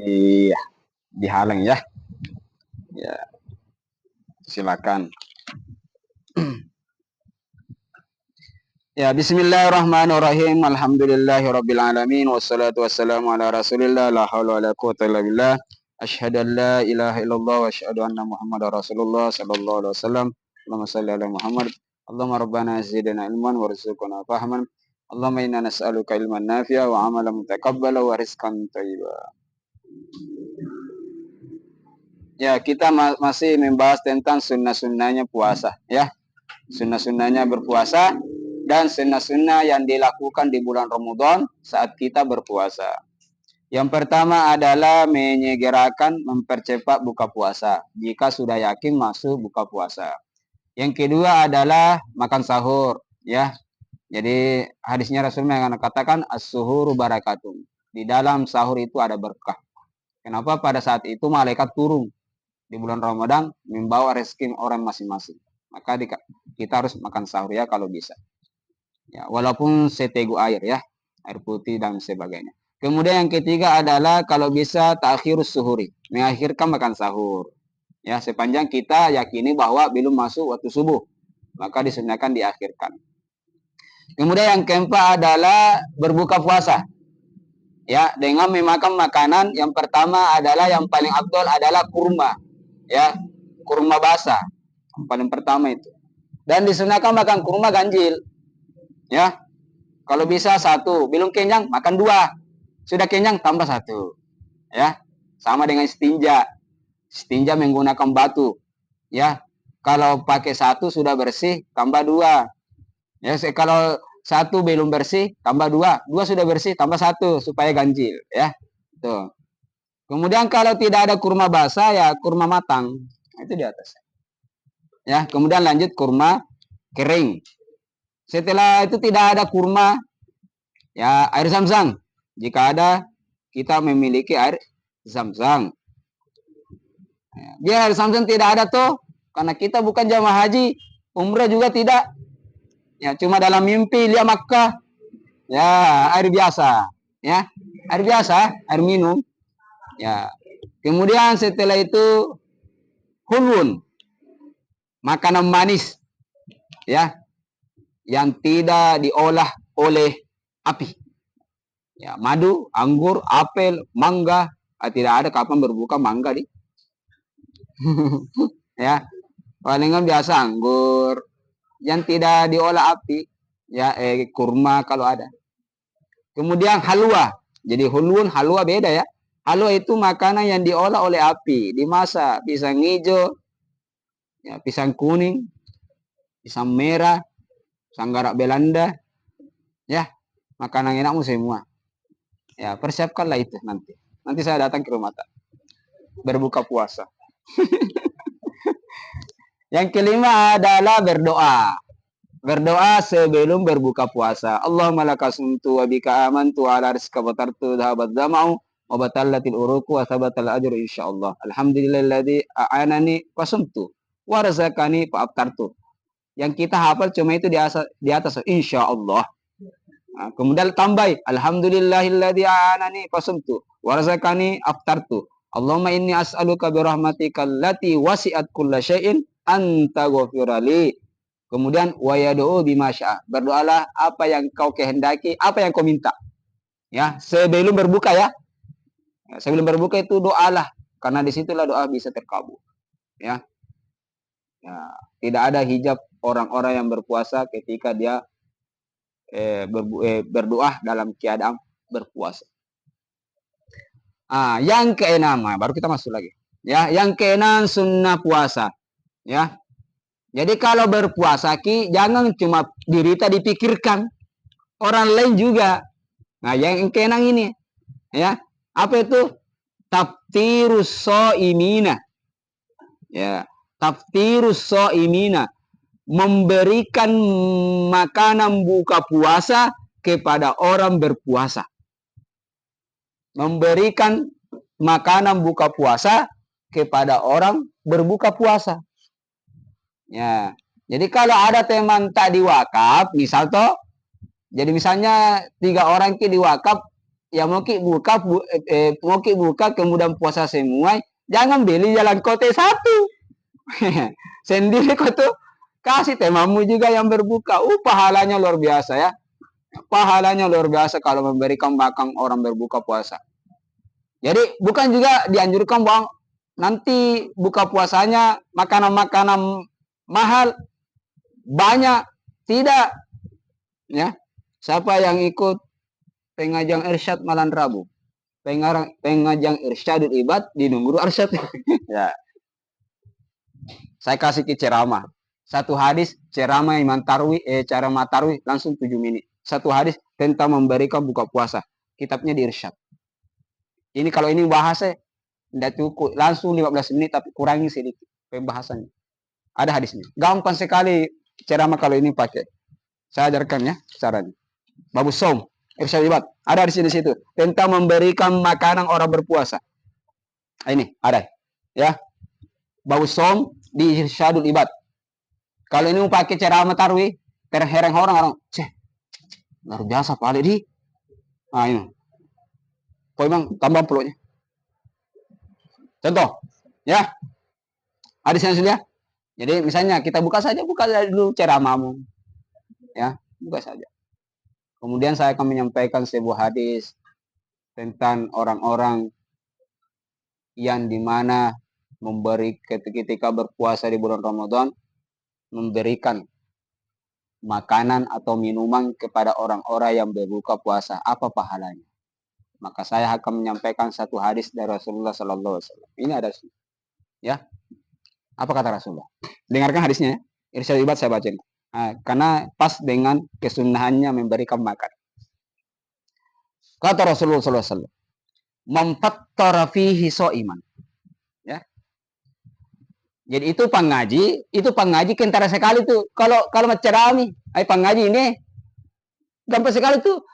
Iya, dihalang ya. Ya, silakan. Ya, bismillahirrahmanirrahim. Alhamdulillahirabbil alamin wassalatu wassalamu ala Rasulillah la haula wala quwwata illa billah. Asyhadu an la ilaha illallah wa asyhadu anna Muhammadar Rasulullah sallallahu alaihi wasallam. Allahumma shalli ala Muhammad. Allahumma rabbana zidna ilman warzuqna fahman. Allahumma inna nas'aluka ilman nafi'a wa amalan mutaqabbala wa rizqan thayyiba. Ya, kita masih membahas tentang sunnah-sunnahnya puasa, ya. Sunnah-sunnahnya berpuasa dan sunnah-sunnah yang dilakukan di bulan Ramadan saat kita berpuasa. Yang pertama adalah menyegerakan mempercepat buka puasa jika sudah yakin masuk buka puasa. Yang kedua adalah makan sahur, ya. Jadi hadisnya Rasul mengatakan as-suhuru barakatun. Di dalam sahur itu ada berkah. Kenapa? Pada saat itu malaikat turun di bulan Ramadan membawa rezeki orang masing-masing. Maka kita harus makan sahur ya kalau bisa. Ya, walaupun setegu air ya, air putih dan sebagainya. Kemudian yang ketiga adalah kalau bisa ta'khirus suhuri, mengakhirkan makan sahur. Ya, sepanjang kita yakini bahwa belum masuk waktu subuh, maka disunahkan diakhirkan. Kemudian yang keempat adalah berbuka puasa. Ya, dengan memakan makanan yang pertama adalah yang paling afdol adalah kurma. Ya, kurma basah. Yang paling pertama itu. Dan disunahkan makan kurma ganjil. Ya, kalau bisa satu, belum kenyang makan dua, sudah kenyang tambah satu. Ya, sama dengan istinja. Istinja menggunakan batu. Ya, kalau pakai satu sudah bersih, tambah dua. Ya, kalau satu belum bersih, tambah dua. Dua sudah bersih, tambah satu supaya ganjil. Ya, tuh. Kemudian kalau tidak ada kurma basah, ya kurma matang. Itu di atas. Ya, kemudian lanjut kurma kering. Setelah itu tidak ada kurma, ya air zam-zam. Jika ada, kita memiliki air zam-zam. Dia air zam-zam tidak ada tuh, karena kita bukan jamaah haji, umrah juga tidak. Ya, cuma dalam mimpi lihat Makkah. Ya, air biasa. Ya, air biasa, air minum. Ya. Kemudian setelah itu hulun, makanan manis. Ya, yang tidak diolah oleh api. Ya, madu, anggur, apel, mangga. Tidak ada kapan berbuka mangga di. Ya, palingan biasa anggur yang tidak diolah api. Ya, kurma kalau ada. Kemudian halwa. Jadi hulun, halwa beda ya. Halwa itu makanan yang diolah oleh api, dimasak, pisang hijau, ya, pisang kuning, pisang merah, sanggarak Belanda, ya, makanan enakmu semua. Ya, persiapkanlah itu nanti. Nanti saya datang ke rumah berbuka puasa. Yang kelima adalah berdoa. Berdoa sebelum berbuka puasa. Allahumma laka sumtu wa bika amantu ala rizqa batartu dhahabat zama'u wa batallatil uruku wa thabatal ajru insyaallah. Alhamdulillahilladzi a'anani wa sumtu wa razaqani fa aftartu. Yang kita hafal cuma itu di atas insyaallah. Nah, kemudian tambah alhamdulillahilladzi a'anani fa sumtu wa razaqani aftartu. Allahumma inni as'aluka bi rahmatika allati wasi'at kulla syai'in anta ghafirali. Kemudian wayad'u bimasya. Berdoalah apa yang kau kehendaki, apa yang kau minta. Ya, sebelum berbuka ya. Sebelum berbuka itu doalah, karena disitulah doa bisa terkabul. Ya. Ya, tidak ada hijab orang-orang yang berpuasa ketika dia berdoa dalam keadaan berpuasa. Yang keenam, baru kita masuk lagi. Ya, yang keenam sunnah puasa. Ya. Jadi kalau berpuasa jangan cuma diri kita dipikirkan, orang lain juga. Nah, yang keenam ini, ya, apa itu? Taftirus shaimina. Ya, taftirus shaimina, memberikan makanan buka puasa kepada orang berpuasa. Memberikan makanan buka puasa kepada orang berbuka puasa. Ya, jadi kalau ada teman tak diwakaf, misal toh, jadi misalnya 3 orang ki diwakaf, Ya mau ki buka kemudian puasa semua, jangan beli jalan kote satu. Sendiri kau tuh kasih temamu juga yang berbuka. Pahalanya luar biasa ya. Pahalanya luar biasa kalau memberikan makan orang berbuka puasa. Jadi bukan juga dianjurkan bang nanti buka puasanya makanan-makanan mahal banyak, tidak ya. Siapa yang ikut pengajian irsyad malam Rabu, pengajian irsyadul ibad di Nunggu Arsyad. Ya, saya kasih ke ceramah. Satu hadis ceramah Imam Tarwi, ceramah Tarwi langsung 7 menit. Satu hadis tentang memberikan buka puasa. Kitabnya di irsyad. Ini kalau ini bahasa tidak cukup langsung 15 menit tapi kurangi sedikit pembahasannya. Ada hadisnya. Gampang sekali ceramah kalau ini pakai. Saya ajarkan ya caranya. Babu som, irsyad ibad. Ada di situ tentang memberikan makanan orang berpuasa. Ini ada ya. Babu som di irsyadul ibad. Kalau ini mau pakai ceramah tarwi, terhereng orang, luar biasa Pak di. Nah ini. Kok emang tambah peluknya. Contoh, ya. Hadisnya sudah. Jadi misalnya kita buka saja dulu ceramahmu. Ya, buka saja. Kemudian saya akan menyampaikan sebuah hadis tentang orang-orang yang dimana memberi ketika berpuasa di bulan Ramadan, memberikan makanan atau minuman kepada orang-orang yang berbuka puasa. Apa pahalanya? Maka saya akan menyampaikan satu hadis dari Rasulullah Sallallahu Alaihi Wasallam. Ini ada, ya. Apa kata Rasulullah? Dengarkan hadisnya. Irsyad ibad saya baca. Karena pas dengan kesunahannya memberikan makan. Kata Rasulullah Sallallahu Alaihi Wasallam, "Mamfattara fihi so'iman." Ya. Jadi itu pengaji kentara sekali tuh. Kalau mencerami, pengaji ini gampang sekali tuh.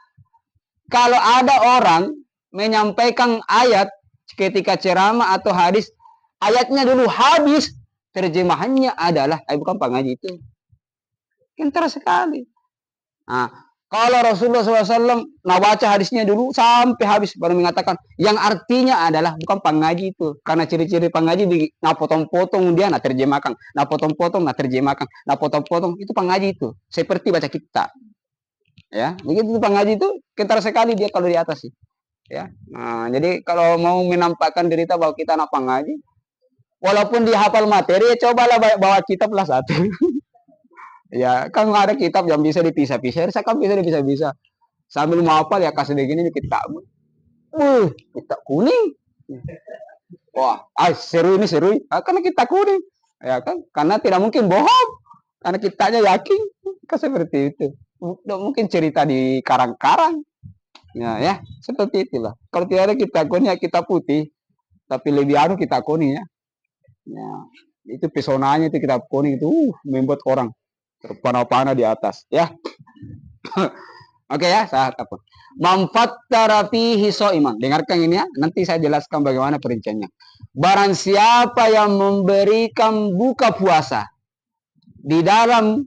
Kalau ada orang menyampaikan ayat ketika ceramah atau hadis, ayatnya dulu habis, terjemahannya adalah, bukan pengaji itu. Pintar sekali. Nah, kalau Rasulullah SAW baca hadisnya dulu sampai habis baru mengatakan yang artinya adalah bukan pengaji itu. Karena ciri-ciri pengaji nah potong-potong dia nah terjemahkan, nah potong-potong nah terjemahkan, nah potong-potong itu pengaji itu. Seperti baca kitab. Ya, begitu pengaji itu pintar sekali dia kalau di atas sih. Ya. Nah, jadi kalau mau menampakkan derita bahwa kita anak pengaji, walaupun dia hafal materi, ya cobalah bawa kitab lah satu. Ya, kan ada kitab yang bisa dipisah-pisah. Saya kan bisa dipisah-pisah. Sambil mau hafal ya kasih begini kitab. Kitab kuning. Wah, seru ini. Karena kitab kuning. Ya kan? Karena tidak mungkin bohong. Karena kitanya yakin. Kan seperti itu. Mungkin cerita di karang-karang. Ya, seperti itulah. Kalau tidak ada kitab kuning ya kitab putih. Tapi lebih kitab kuning ya. Ya, itu pesonanya itu kitab kuning itu membuat orang terpana-pana di atas ya. Oke ya, saat apa? Mamfattara fihi so'iman. Dengarkan ini ya, nanti saya jelaskan bagaimana perinciannya. Barang siapa yang memberikan buka puasa di dalam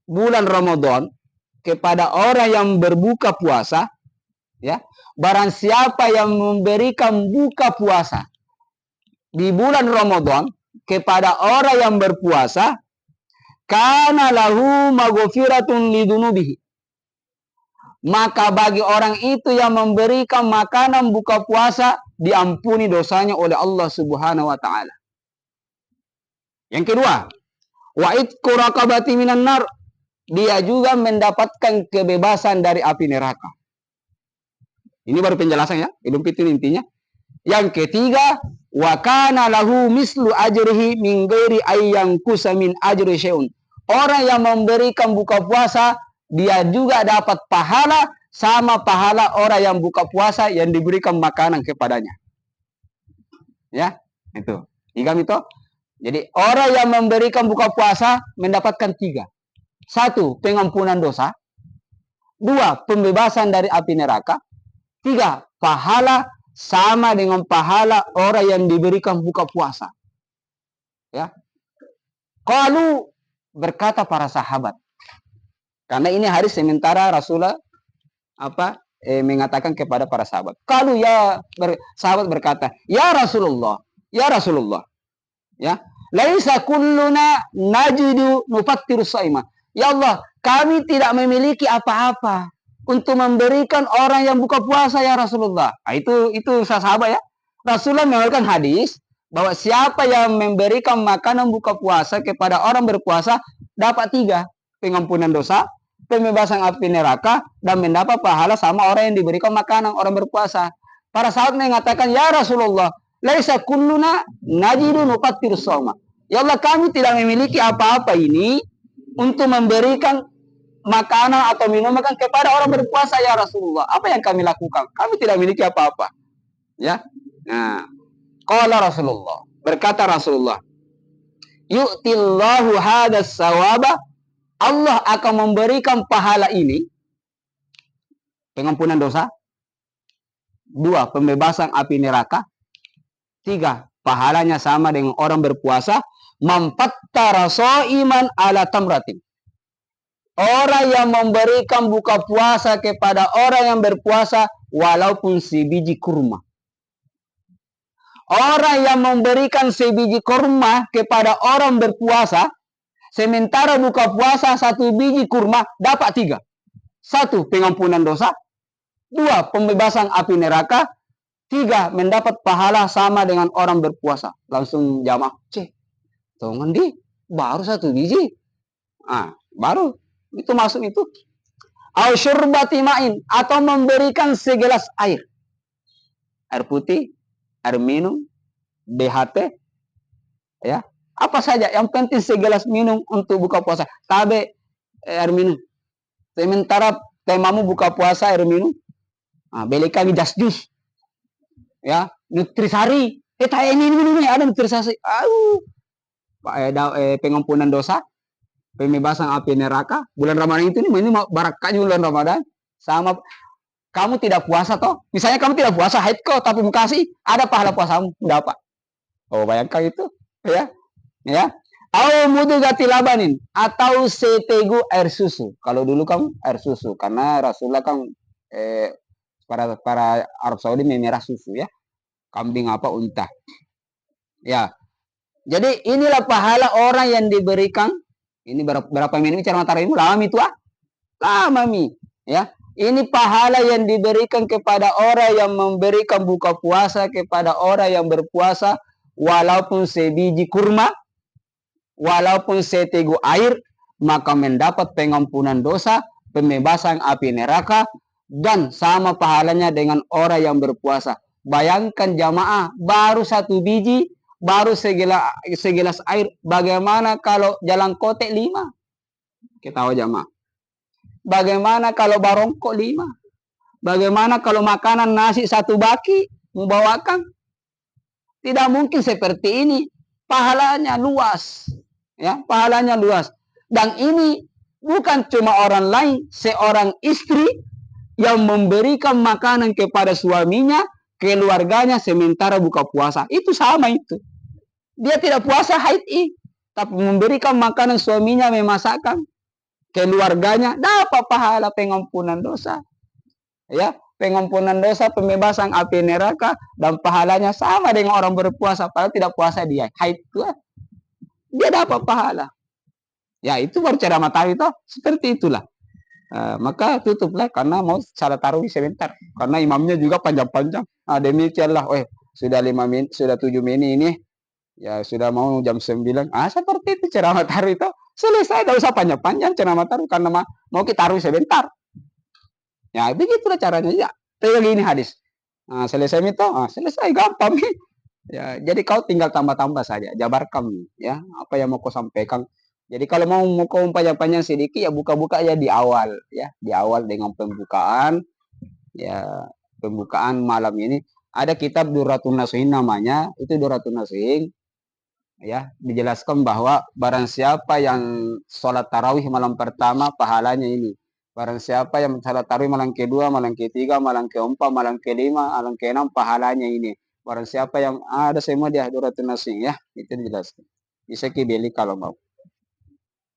bulan Ramadan kepada orang yang berbuka puasa, ya. Barang siapa yang memberikan buka puasa di bulan Ramadan kepada orang yang berpuasa, kana lahu maghfiratun lidunubihi. Maka bagi orang itu yang memberikan makanan buka puasa, diampuni dosanya oleh Allah Subhanahu wa taala. Yang kedua, wa itqu raqabati minan nar. Dia juga mendapatkan kebebasan dari api neraka. Ini baru penjelasan ya, belum itu intinya. Yang ketiga, wa kana lahu mislu ajrihi min ghairi ayyan kusamin ajri syai'un. Orang yang memberikan buka puasa, dia juga dapat pahala sama pahala orang yang buka puasa yang diberikan makanan kepadanya. Ya, itu. Tiga itu. Jadi orang yang memberikan buka puasa mendapatkan 3. 1, pengampunan dosa. 2, pembebasan dari api neraka. 3, pahala sama dengan pahala orang yang diberikan buka puasa. Ya. Kalau berkata para sahabat, karena ini hari sementara Rasulullah mengatakan kepada para sahabat. Kalau sahabat berkata, ya Rasulullah, ya, laisa kulluna najidu nufattiru shaima. Ya Allah, kami tidak memiliki apa-apa untuk memberikan orang yang buka puasa ya Rasulullah. Nah, itu sahabat ya. Rasulullah mengeluarkan hadis bahwa siapa yang memberikan makanan buka puasa kepada orang berpuasa dapat 3, pengampunan dosa, pembebasan api neraka, dan mendapat pahala sama orang yang diberikan makanan orang berpuasa. Para sahabat mengatakan, ya Rasulullah, laisa kulluna najidu nufattiru shaima. Ya Allah, kami tidak memiliki apa-apa ini untuk memberikan makanan atau minuman kepada orang berpuasa ya Rasulullah. Apa yang kami lakukan? Kami tidak memiliki apa-apa. Ya. Nah, qala Rasulullah, berkata Rasulullah, yu'tillahu hadas sawaba, Allah akan memberikan pahala ini, pengampunan dosa, 2, pembebasan api neraka, 3, pahalanya sama dengan orang berpuasa, mampattara shaiman ala tamratin. Orang yang memberikan buka puasa kepada orang yang berpuasa walaupun sebiji kurma. Orang yang memberikan sebiji kurma kepada orang berpuasa, sementara buka puasa 1 biji kurma dapat 3. 1, pengampunan dosa, 2, pembebasan api neraka, 3, mendapat pahala sama dengan orang berpuasa. Langsung jamaah, tolong di, baru 1 biji. Baru itu masuk itu. Au syurbati ma'in, atau memberikan segelas air. Air putih, air minum, BHT, ya. Apa saja, yang penting segelas minum untuk buka puasa. Tabe air minum. Sementara temamu buka puasa air minum, beli kami jas jus. Ya, nutrisari. Ini ada nutrisari. Pengampunan dosa, pembebasan api neraka. Bulan Ramadan itu ini barakahnya bulan Ramadan. Sama kamu tidak puasa toh. Misalnya kamu tidak puasa haid kok, tapi Bekasi ada pahala puasamu, dapat. Oh, bayangkan itu, ya. Ya. Au mudugati labanin, atau setegu air susu. Kalau dulu kamu air susu, karena Rasulullah kan para Arab Saudi memerah susu ya. Kambing apa unta. Ya. Jadi inilah pahala orang yang diberikan. Ini berapa minit cara mataharimu? Lama itu lama mi. Ya. Ini pahala yang diberikan kepada orang yang memberikan buka puasa kepada orang yang berpuasa, walaupun sebiji kurma, walaupun setegu air, maka mendapat pengampunan dosa, pembebasan api neraka, dan sama pahalanya dengan orang yang berpuasa. Bayangkan jamaah, baru 1 biji, baru segelas air. Bagaimana kalau jalan kotek 5? Kita tahu jamaah. Bagaimana kalau barongkok 5? Bagaimana kalau makanan nasi 1 baki membawakan? Tidak mungkin seperti ini. Pahalanya luas. Ya, pahalanya luas. Dan ini bukan cuma orang lain, seorang istri yang memberikan makanan kepada suaminya, keluarganya sementara buka puasa. Itu sama itu. Dia tidak puasa haid, tapi memberikan makanan suaminya, memasakkan keluarganya, dapat pahala pengampunan dosa. Ya, pengampunan dosa, pembebasan api neraka, dan pahalanya sama dengan orang berpuasa. Padahal tidak puasa dia, haid itu, dia dapat pahala. Ya, itu baru cara matahari itu. Seperti itulah. Maka tutuplah karena mau salat tarawih sebentar. Karena imamnya juga panjang-panjang. Demikianlah, sudah 5 menit, sudah 7 menit ini. Ya, sudah mau jam 9. Seperti itu ceramah tarawih itu. Selesai, tidak usah panjang-panjang ceramah tarawih karena mau kita tarawih sebentar. Ya, begitulah caranya. Ya, kayak gini hadis. Selesai itu, selesai, gampang. Ya, jadi kau tinggal tambah-tambah saja, jabarkan ya apa yang mau kau sampaikan. Jadi kalau mau kau panjang-panjang sedikit, ya buka-buka ya di awal, dengan pembukaan. Ya, pembukaan malam ini ada kitab Durratun Nasihin namanya, itu Durratun Nasihin. Ya, dijelaskan bahwa barang siapa yang sholat tarawih malam pertama, pahalanya ini. Barang siapa yang sholat tarawih malam kedua, malam ketiga, malam keempat, malam kelima, malam keenam, pahalanya ini. Barang siapa yang ada semua dia Durratun Nasihin, ya, itu dijelaskan. Bisa beli kalau mau.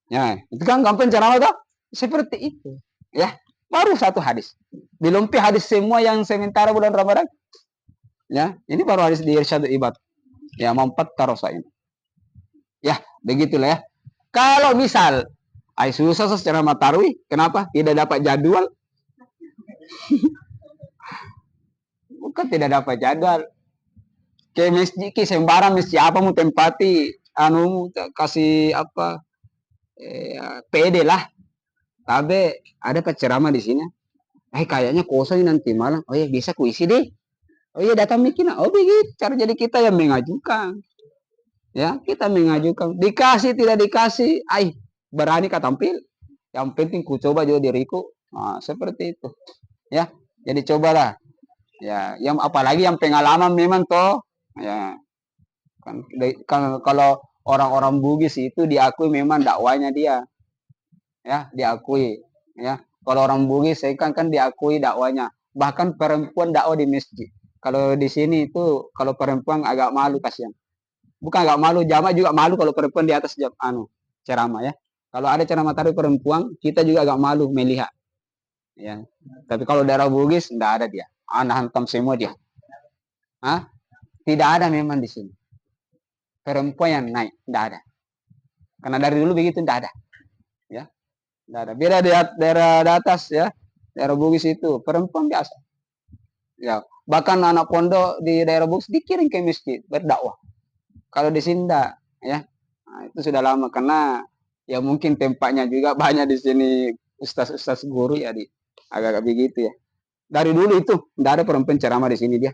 Ya, itu kan gampang cara apa? Seperti itu, ya. Baru satu hadis. Belum hadis semua yang sementara bulan Ramadan. Ya, ini baru hadis di Irsyadul Ibad. Ya, mempat tarosa ini. Ya, begitulah ya. Kalau misal, susah secara matarwi, kenapa? Tidak dapat jadwal. Bukan tidak dapat jadwal. Ke masjid, ke sembarang masjid apa mau tempati, kasih apa, pede lah. Tapi ada penceramah di sini. Kayaknya kosong nanti malam. Oh ya, bisa kuisi deh. Oh iya, datang bikin. Oh begitu. Cara jadi kita yang mengajukan. Ya, kita mengajukan. Dikasih, tidak dikasih. Berani kah tampil. Yang penting ku coba juga diriku. Nah, seperti itu. Ya, jadi cobalah. Ya, yang apalagi yang pengalaman memang toh. Ya, kan kalau orang-orang Bugis itu diakui memang dakwanya dia. Ya, diakui. Ya, kalau orang Bugis kan diakui dakwanya. Bahkan perempuan dakwah di masjid. Kalau di sini itu kalau perempuan agak malu kasihan. Bukan agak malu, jamaah juga malu kalau perempuan di atas ceramah ya. Kalau ada ceramah taruh perempuan, kita juga agak malu melihat. Ya. Tapi kalau daerah Bugis enggak ada dia. Anak hantam semua dia. Tidak ada memang di sini. Perempuan yang naik, enggak ada. Karena dari dulu begitu enggak ada. Ya. Enggak ada. Beda di daerah atas ya. Daerah Bugis itu perempuan biasa. Ya, bahkan anak pondok di daerah Bugis dikirim ke masjid berdakwah. Kalau di sini enggak, ya. Nah, itu sudah lama karena ya mungkin tempatnya juga banyak di sini ustaz-ustaz guru ya agak-agak begitu ya. Dari dulu itu enggak ada perempuan ceramah di sini dia.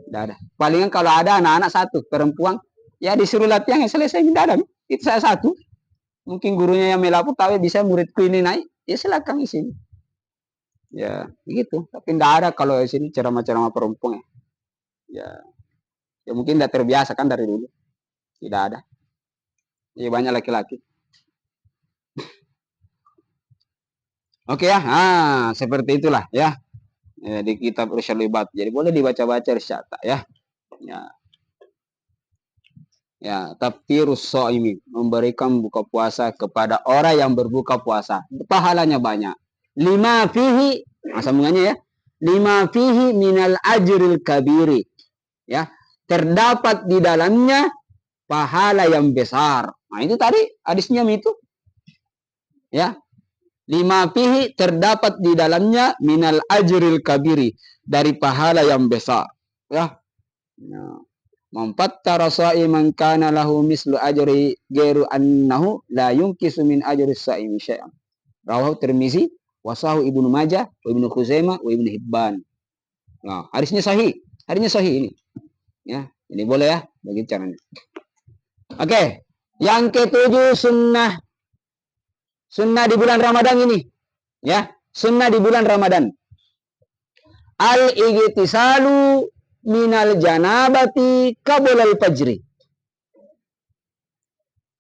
Enggak ada. Palingan kalau ada anak-anak satu perempuan ya disuruh latihan ya selesai enggak ada. Itu saya satu. Mungkin gurunya yang melapor tahu bisa muridku ini naik, ya silakan di sini. Ya, begitu. Tapi enggak ada kalau di sini ceramah-ceramah perempuan ya. Ya mungkin enggak terbiasa kan dari dulu. Tidak ada. Ya banyak laki-laki. Oke ya, seperti itulah ya. Di kitab Irsyadul Ibad. Jadi boleh dibaca-baca Irsyad ya. Ya, taftirus shaimi, memberikan buka puasa kepada orang yang berbuka puasa. Pahalanya banyak. Lima fihi, sambungannya ya. Lima fihi minal ajril kabiri. Ya, terdapat di dalamnya pahala yang besar. Nah, itu tadi hadisnya itu. Ya. Lima fihi terdapat di dalamnya minal ajril kabiri, dari pahala yang besar. Ya. Memfattara sha'iman kana lahu mislu ajri ghairu annahu la yunkisu min ajri sha'imi syai'an. Rawahu Tirmizi wa sahu Ibnu Majah wa Ibnu Khuzaimah wa Ibnu Hibban. Nah, hadisnya sahih. Hadisnya sahih ini. Ya, ini boleh ya bagi caranya. Oke. Yang ketujuh sunnah. Sunnah di bulan Ramadan ini. Ya, sunnah di bulan Ramadan. Al-igtisalu minal janabati qablal fajri.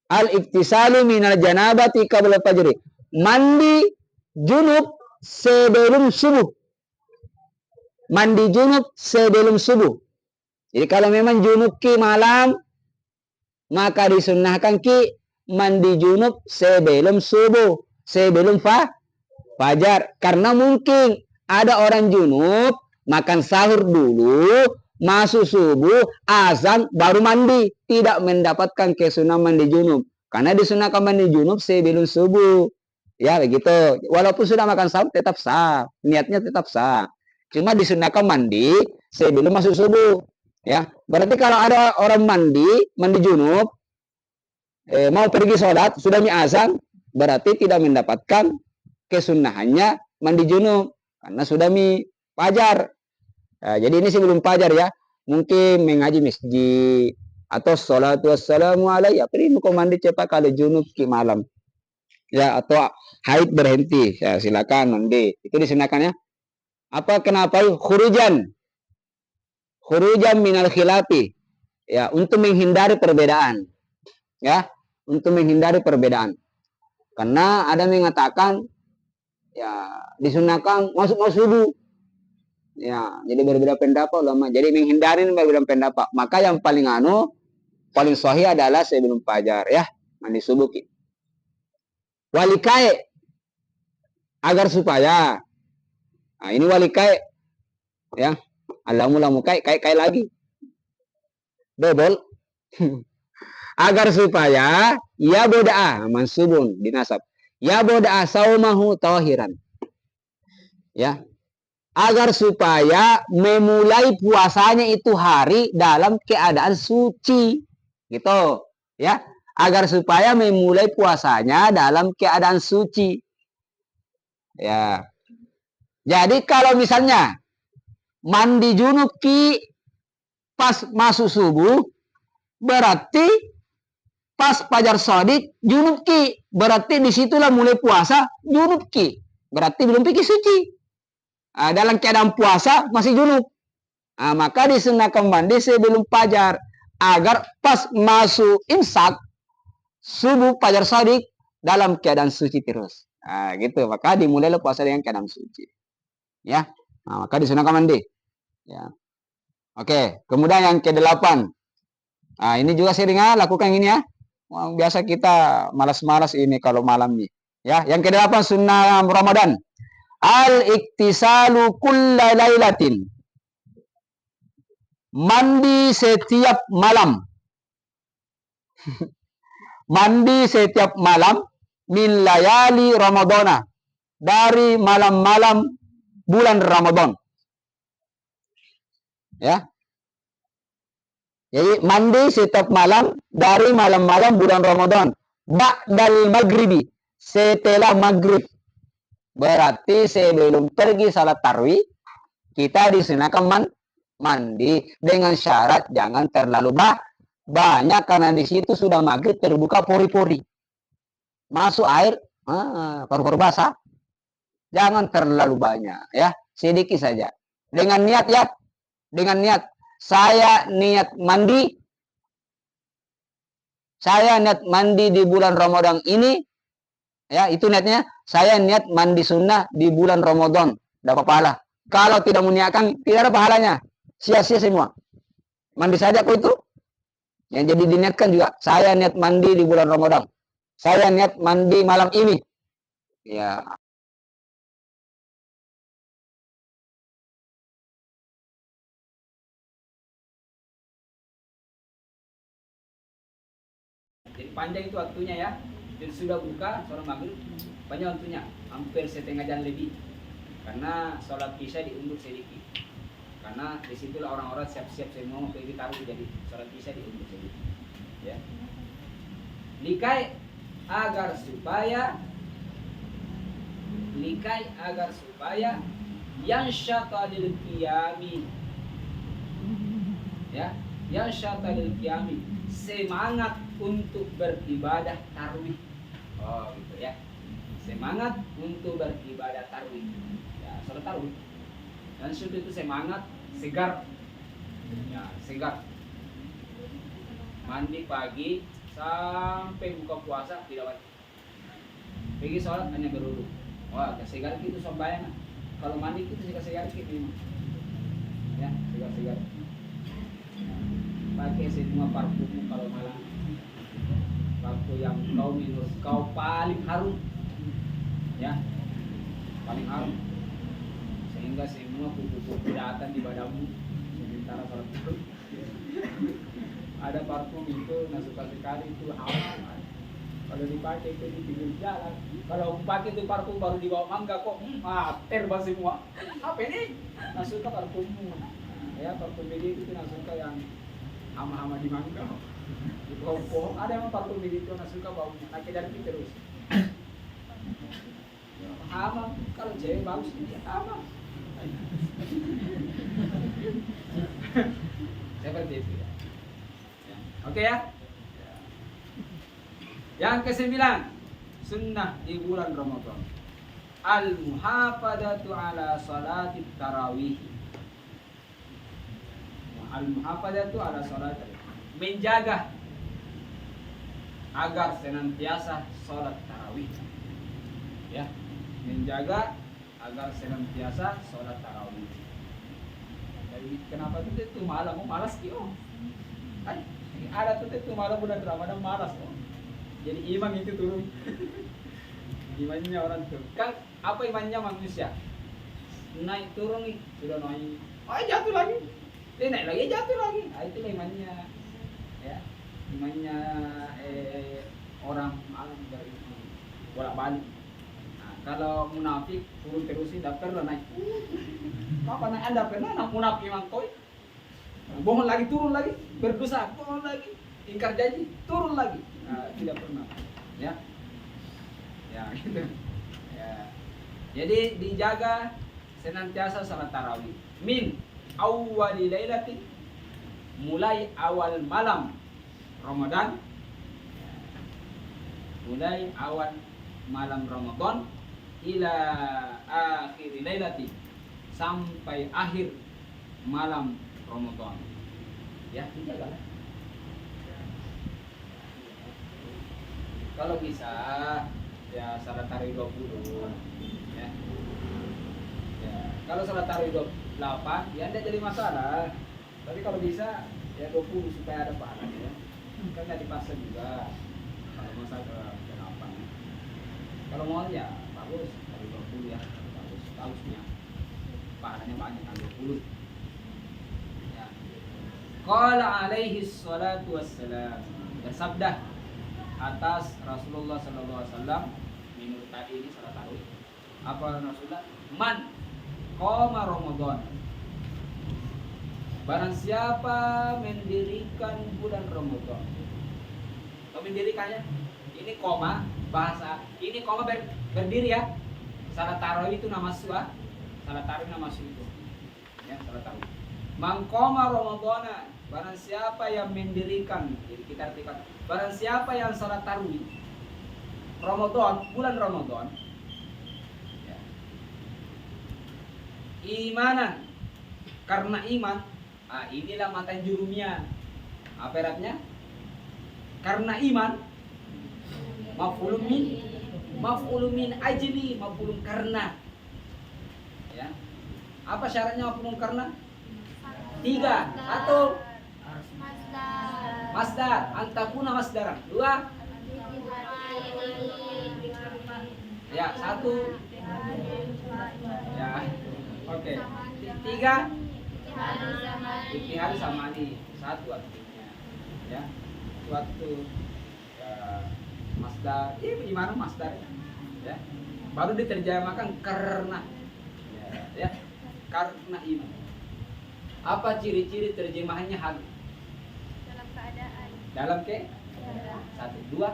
Al-igtisalu minal janabati qablal fajri. Mandi junub sebelum subuh. Mandi junub sebelum subuh. Jadi kalau memang junub ki malam, maka disunnahkan ki mandi junub sebelum subuh, sebelum fajar. Karena mungkin ada orang junub makan sahur dulu, masuk subuh, azan, baru mandi. Tidak mendapatkan kesunahan mandi junub. Karena disunahkan mandi junub sebelum subuh. Ya begitu. Walaupun sudah makan sahur tetap sah. Niatnya tetap sah. Cuma disunahkan mandi sebelum masuk subuh. Ya, berarti kalau ada orang mandi junub, mau pergi sholat, sudah azan, berarti tidak mendapatkan kesunahannya mandi junub. Karena sudah fajar. Nah, jadi ini sebelum fajar ya. Mungkin mengaji masjid atau salatu wassalamu alaihi. Perlu kau mandi cepat kalau junub ke malam. Ya, atau haid berhenti. Ya, silakan mandi. Itu disunahkan ya. Apa kenapa? Khurujan minal khilafi. Ya, untuk menghindari perbedaan. Ya, untuk menghindari perbedaan. Karena ada mengatakan ya disunahkan masuk subuh. Ya, jadi berbeda pendapat ulama. Jadi menghindari berbeda pendapat. Maka yang paling paling sahih adalah sebelum fajar ya, mandi subuh. Walikai agar supaya Nah, ini wali kai, ya. Alamu kai lagi. Double. Agar supaya ya boda'a mansubun dinasab. Ya boda'a saumahu tahiran. Ya. Agar supaya memulai puasanya itu hari dalam keadaan suci. Gitu, ya. Agar supaya memulai puasanya dalam keadaan suci. Ya. Jadi kalau misalnya mandi junub ki pas masuk subuh, berarti pas fajar sodik junub ki, berarti disitulah mulai puasa junub ki, berarti belum pikir suci. Dalam keadaan puasa masih junub, maka disunahkan mandi sebelum fajar agar pas masuk imsak subuh fajar sodik dalam keadaan suci terus. Gitu, maka dimulailah puasa dengan keadaan suci. Ya, maka disunahkan mandi. Ya. Oke, kemudian yang ke-8. Ini juga sering lakukan ini ya. Biasa kita malas-malas ini kalau malam nih. Ya, yang ke-8 sunnah Ramadan. Al-iktisalu kulla lailatin. Mandi setiap malam. Mandi setiap malam min layali Ramadana. Dari malam-malam bulan Ramadan. Ya. Jadi mandi setiap malam dari malam-malam bulan Ramadan. Ba'dal maghribi, setelah maghrib. Berarti sebelum pergi salat tarawih, kita disunahkan mandi dengan syarat jangan terlalu banyak karena di situ sudah maghrib terbuka pori-pori. Masuk air, paru-paru basah. Jangan terlalu banyak ya, sedikit saja. Dengan niat ya, dengan niat saya niat mandi di bulan Ramadan ini, ya itu niatnya. Saya niat mandi sunnah di bulan Ramadan, dapat pahala. Kalau tidak meniatkan, tidak ada pahalanya, sia-sia semua. Mandi saja kok itu. Yang jadi diniatkan juga, saya niat mandi di bulan Ramadan, saya niat mandi malam ini. Ya. Jadi panjang itu waktunya ya. Dan sudah buka sholat maghrib, panjang waktunya, hampir setengah jam lebih. Karena sholat isya diundur sedikit. Karena disitulah orang-orang siap-siap semua mau pergi taruh, jadi sholat isya diundur sedikit. Ya. Likai agar supaya yang syatadil qiyami. Ya, yang syatadil qiyami, semangat untuk beribadah tarawih. Oh gitu ya, semangat untuk beribadah tarawih. Ya, sholat tarawih. Dan sudah itu semangat, segar. Ya, segar. Mandi pagi sampai buka puasa tidak wajib. Pergi sholat hanya berwudu. Wah, segar itu sembahyang. Kalau mandi itu segar gitu. Ya, segar. Pakai semua parfum kalau malam. Parfum yang kau paling harum. Ya. Paling harum. Sehingga semua kupu-kupu datang di badanmu sementara parfum. Ada parfum itu suka sekali itu harum. Kalau dipakai itu di pinggir jalan. Kalau pakai itu parfum baru dibawa mangga kok terba semua. Apa ini? Suka parfummu. Ya, parfum ini itu suka yang hama-hama di mangga. Di pohon ada yang parfum itu suka baunya. Dari terus. Hama kalau cewek bagus ini hama. Seperti itu ya. Oke ya. Yang ke-9, sunnah di bulan Ramadan. Al-muhafadzatu ala salatit tarawih. Al-muhafadzatu ala salat, menjaga agar senantiasa salat tarawih. Ya, menjaga agar senantiasa salat tarawih. Jadi kenapa itu malam malas kio? Ada itu malam bulan Ramadan malas kok. Jadi iman itu turun. Imannya orang tuh. Kan apa imannya manusia? naik turun nih, sudah naik, jatuh lagi, dia naik lagi jatuh lagi. Itu imannya, ya, imannya orang alam dari bolak balik. Nah, kalau munafik turun terus sih, daftar lah naik. Kapan naik Anda pernah nak munafik iman koi? Bohong lagi turun lagi, berdosa bohong lagi, ingkar janji turun lagi. Nah, tidak pernah, ya, gitu. Ya. Jadi dijaga senantiasa salat tarawih min awwali lailatin, mulai awal malam Ramadan, mulai awal malam Ramadan ila akhir lailati, sampai akhir malam Ramadan. Ya, dijaga. Kalau bisa ya salat tarawih 20, ya. Ya, kalau salat tarawih 28 ya tidak jadi masalah. Tapi kalau bisa ya 20 supaya ada pahalanya. Kan nggak dipaksa juga. Kalau masa ke 8. Kalau mau ya bagus, tarawih 20 ya, bagusnya. Pahalanya banyak kan 20. Ya. Qala alaihi salatu wassalam, bersabda atas Rasulullah sallallahu alaihi wasallam menurut tadi ini salat tarawih. Apa Rasulullah? Man qama Ramadan, barang siapa mendirikan bulan Ramadan. Atau mendirikannya ini koma bahasa ini koma berdiri ya. Salat tarawih itu nama suah. Salat tarawih nama suah itu. Ya, salat tarawih. Man qama Ramadana, barang siapa yang mendirikan, jadi kita artikan barang siapa yang salat tarawih Ramadan, bulan Ramadan, ya, imanan, karena iman. Inilah mata jurumnya. Apa artinya? Karena iman. Maf'ulun min ajli, maf'ulun karena. Ya. Apa syaratnya maf'ulun karena? 3 atau masdar, antakuna masdaran. 2. Ya, 1. Ya. Oke. 3. Ittihad sama ini 1 artinya. Ya. Suatu masdar. Gimana masdar? Ya. Baru diterjemahkan karena. Ya. Karena iman. Apa ciri-ciri terjemahannya hal? Dalam keadaan. Dalam ke? 1, 2.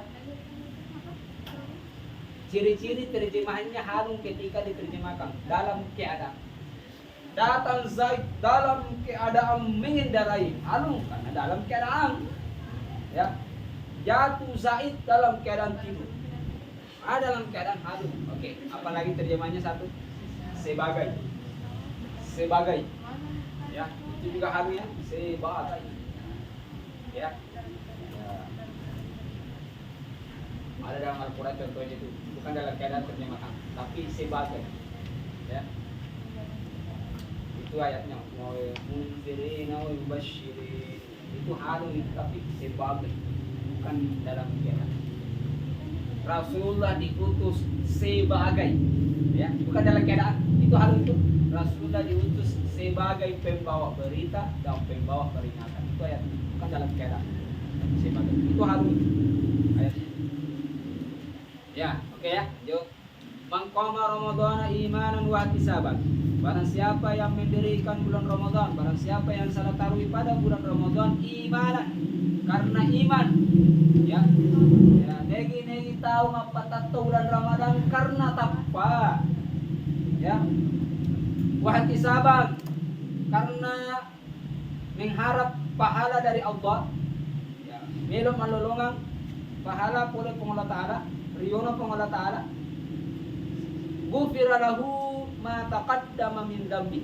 Ciri-ciri terjemahannya halung ketika diterjemahkan dalam keadaan. Datang Zaid dalam keadaan mengendarai, halung karena dalam keadaan. Ya. Jatuh Zaid dalam keadaan tidur. Dalam keadaan halung. Oke, apalagi terjemahannya 1? Sebagai. Sebagai. Ya, itu juga halu ya, sebagai. Ya. Ada dalam Al-Quran contohnya itu, bukan dalam keadaan terjemahkan, tapi sebagai. Ya. Itu ayatnya. Munzirina wa mubashirin. Itu halu tapi sebagai, bukan dalam keadaan. Rasulullah diutus sebagai, ya, bukan dalam keadaan. Itu halu itu. Rasulullah diutus sebagai pembawa berita dan pembawa peringatan. Itu ayat, bukan dalam keadaan. Sebagai. Itu halu ayat. Ya, oke ya. Yuk. Man qama Ramadhana imanan wa ihtisaban. Barang siapa yang mendirikan bulan Ramadan, barang siapa yang salat tarawih pada bulan Ramadan imanan, karena iman. Ya. Ya, negi tahu apa tahu bulan Ramadan karena tapa. Ya. Wa ihtisaban, karena mengharap pahala dari Allah. Ya. Melo malolongang pahala oleh Allah Taala. Riyono Allah Ta'ala, ghufira lahu ma taqaddama min dzambi,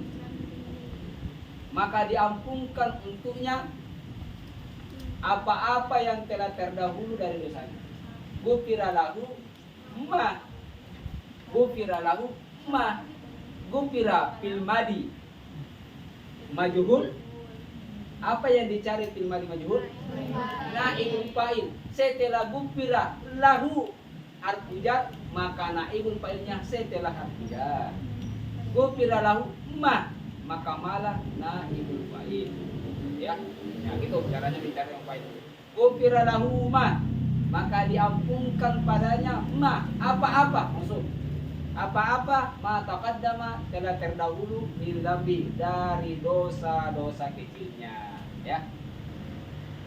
maka diampunkan untuknya apa-apa yang telah terdahulu dari dosanya. Ghufira lahu ma, ghufira lahu ma, ghufira fil madi majhul. Apa yang dicari fil madi majhul? Naibul fa'il. Setelah ghufira lahu harf jar, maka naibul fa'ilnya setelah harf jar. Ghufira lahu ma, maka malah naibul fa'il. Ya. Ya gitu caranya bicara yang baik. Ghufira lahu ma, maka diampunkan padanya ma, apa-apa maksud apa-apa ma taqaddama telah terdahulu min dzambi dari dosa-dosa kecilnya, ya.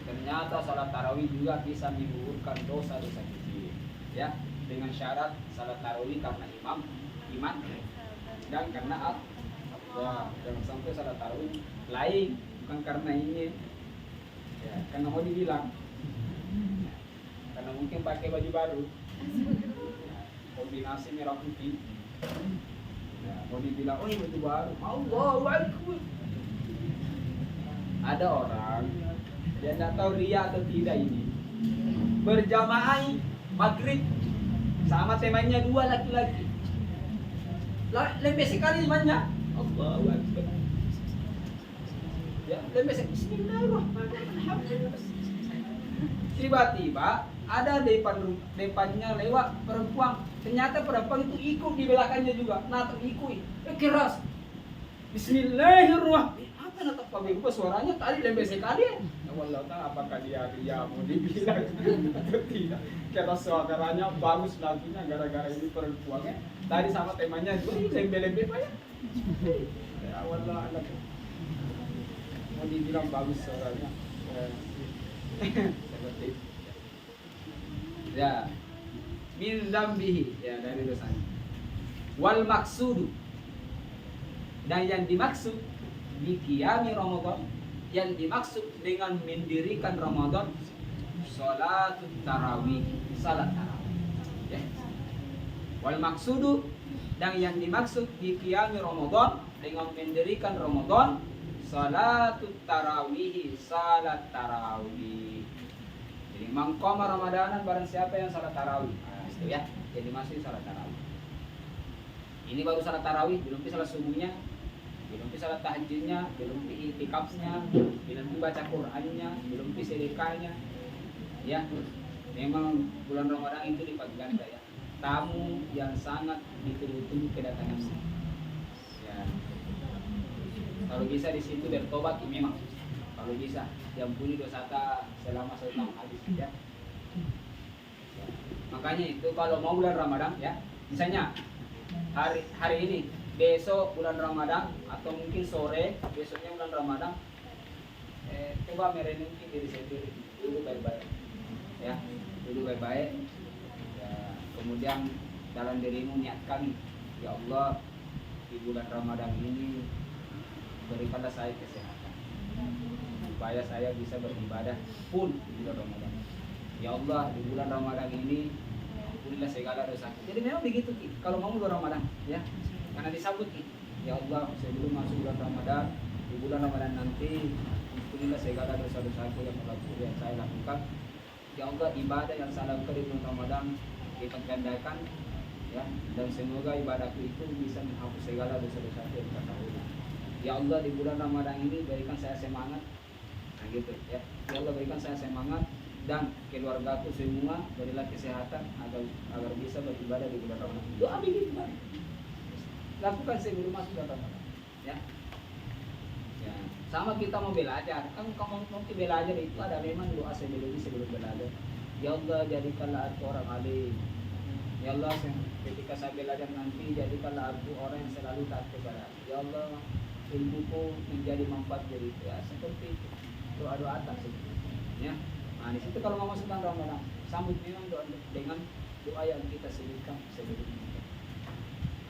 Ternyata salat tarawih juga bisa menggugurkan dosa-dosa kecil, ya, dengan syarat salat tarawih karena iman dan karena Allah. Jangan sampai salat tarawih lain bukan karena ini, ya, karena mau dibilang, ya, karena mungkin pakai baju baru, ya, kombinasi merah putih, ya, mau dibilang oh ini baju baru, Allahu Akbar. Ada orang dia tidak tahu ria atau tidak ini berjamaah maghrib sama temanya dua laki-laki, lebih sekali imannya Allahu Akbar, ya, lebih sekali Bismillahirrahmanirrahim. Tiba-tiba ada depannya lewat perempuan, ternyata perempuan itu ikut di belakangnya juga, nah terikut keras Bismillahirrahmanirrahim. Apa natap pabimpo suaranya tadi lebih sekali ya. Allah tahu apakah dia mau dibilang atau tidak. Karena suaranya bagus lagunya gara-gara ini perempuannya. Tadi sama temanya juga lembe-lembe pak ya. Ya Allah anak. Mau dibilang bagus suaranya. Seperti itu. Ya. Min dzambihi, ya, dari dosanya. Wal maksudu, dan yang dimaksud di qiyami Ramadan, yang dimaksud dengan mendirikan Ramadan, salatut tarawih, salat tarawih, ya. Wal maksudu, dan yang dimaksud di qiyami Ramadan dengan mendirikan Ramadan, salatut tarawih, salat tarawih. Jadi mangkoma Ramadanan barang siapa yang salat tarawih, nah, itu ya, jadi masih salat tarawih. Ini baru salat tarawih, belum salat subuhnya, belum salat tahajudnya, belum i'tikafnya, belum baca Qur'annya, belum sedekahnya. Ya, memang bulan Ramadan itu dilipat ganda ya. Tamu yang sangat ditunggu-tunggu kedatangannya. Ya. Kalau bisa di situ bertobat memang. Kalau bisa diampuni dosa selama 1 tahun habis ya. Ya. Makanya itu kalau mau bulan Ramadan ya, misalnya hari ini, besok bulan Ramadan atau mungkin sore besoknya bulan Ramadan, coba merenungkan diri sendiri dulu baik-baik, ya, dulu baik-baik, ya, kemudian dalam dirimu niatkan, ya Allah, di bulan Ramadan ini berikanlah saya kesehatan supaya saya bisa beribadah pun di bulan Ramadan. Ya Allah, di bulan Ramadan ini ampunilah segala dosa. Jadi memang begitu kalau mau bulan Ramadan, ya. Karena disambut, ya Allah, sebelum masuk bulan Ramadan, di bulan Ramadan nanti ampunilah segala dosa-dosaku yang saya lakukan. Ya Allah, ibadah yang saya lakukan di bulan Ramadan lipat gandakan, ya, dan semoga ibadahku itu bisa menghapus segala dosa-dosaku yang terdahulu. Ya Allah, di bulan Ramadan ini berikan saya semangat, nah gitu ya. Ya Allah, berikan saya semangat dan keluargaku semua, berilah kesehatan agar bisa beribadah di bulan Ramadan. Doa begitu, Pak. Lakukan sebelum masuk bulan Ramadan, ya. Ya, sama kita mau belajar, kan kalau mau belajar itu ada memang doa sebelum belajar. Ya Allah, jadikanlah aku orang alim. Ya Allah, ketika saya belajar nanti jadikanlah aku orang yang selalu taat kepada. Ya Allah, ilmuku menjadi manfaat jadi itu, ya, seperti itu. Doa-doa atas itu, ya. Nah, di situ kalau mau masuk bulan Ramadan, sambut memang doa dengan doa yang kita sebutkan sebelumnya.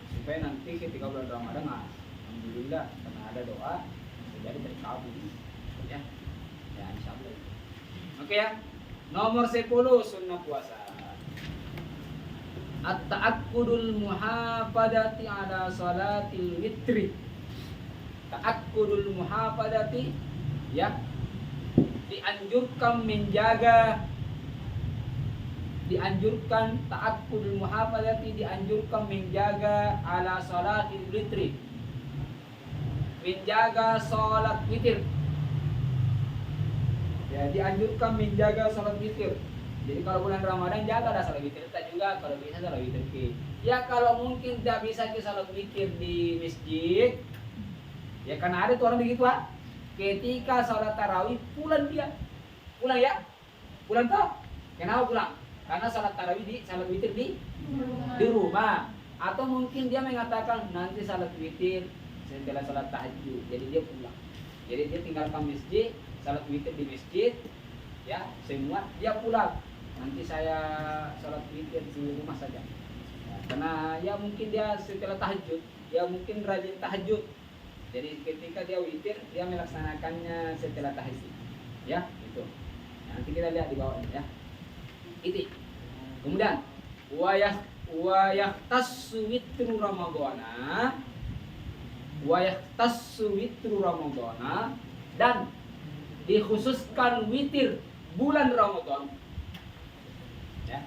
Supaya nanti ketika bulan Ramadan, alhamdulillah karena ada doa jadi terkabul, ya. Ya, insyaallah. Oke ya. Nomor 10 sunnah puasa. At-ta'akkudul muhafadati ala salatil witri. Ta'akkudul muhafadati, ya, dianjurkan ta'akkudul muhafadati dianjurkan menjaga ala salatil witri, menjaga salat witir, ya, dianjurkan menjaga salat witir. Jadi kalau bulan Ramadan jagalah salat witir kita juga, kalau bisa salat witir ke. Ya kalau mungkin tidak bisa kita salat witir di masjid, ya karena ada tuh orang begitu ah. Ketika salat tarawih pulang dia, pulang ya, pulang toh. Kenapa pulang? Karena salat tarawih salat witir di rumah. Atau mungkin dia mengatakan nanti salat witir setelah salat tahajud, jadi dia pulang. Jadi dia tinggalkan masjid, salat witir di masjid, ya semua dia pulang. Nanti saya salat witir di rumah saja. Ya, karena ya mungkin dia setelah tahajud, dia mungkin rajin tahajud. Jadi ketika dia witir, dia melaksanakannya setelah tahajud. Ya, itu. Nah, nanti kita lihat di bawahnya ya. Itu. Kemudian wayahtassu witru ramadhana dan dikhususkan witir bulan Ramadan. Ya.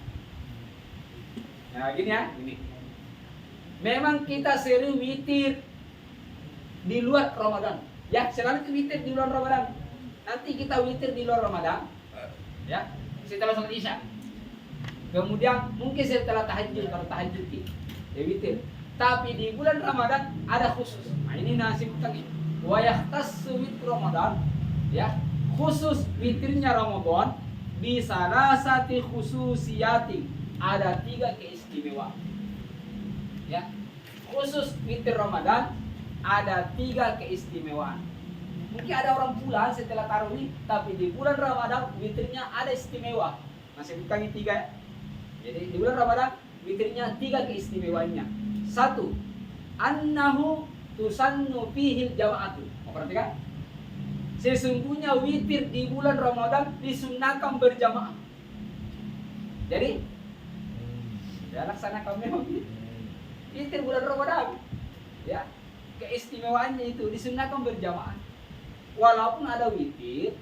Nah, gini ya, gini. Memang kita sering witir di luar Ramadan. Ya, selalu witir di luar Ramadan. Nanti kita witir di luar Ramadan. Ya, setelah salat Isya. Kemudian mungkin setelah tahajud, kalau tahajud ya witir. Tapi di bulan Ramadan ada khusus. Nah, ini nasib kita. Wa yahtassu witru Ramadan, ya. Khusus witirnya Ramadan bi salasati khususiyati. Ada 3 keistimewaan. Ya. Khusus witir Ramadan ada 3 keistimewaan. Mungkin ada orang pulang setelah tarawih, tapi di bulan Ramadan witirnya ada istimewa. Masih bukan 3. Jadi di bulan Ramadan witirnya 3 keistimewaannya. 1, annahu tusannu fihil jama'atu. Perhatikan. Sesungguhnya witir di bulan Ramadan disunnahkan berjamaah. Jadi ya laksanakan memang witir bulan Ramadan. Ya, keistimewaannya itu disunnahkan berjamaah. Walaupun ada witir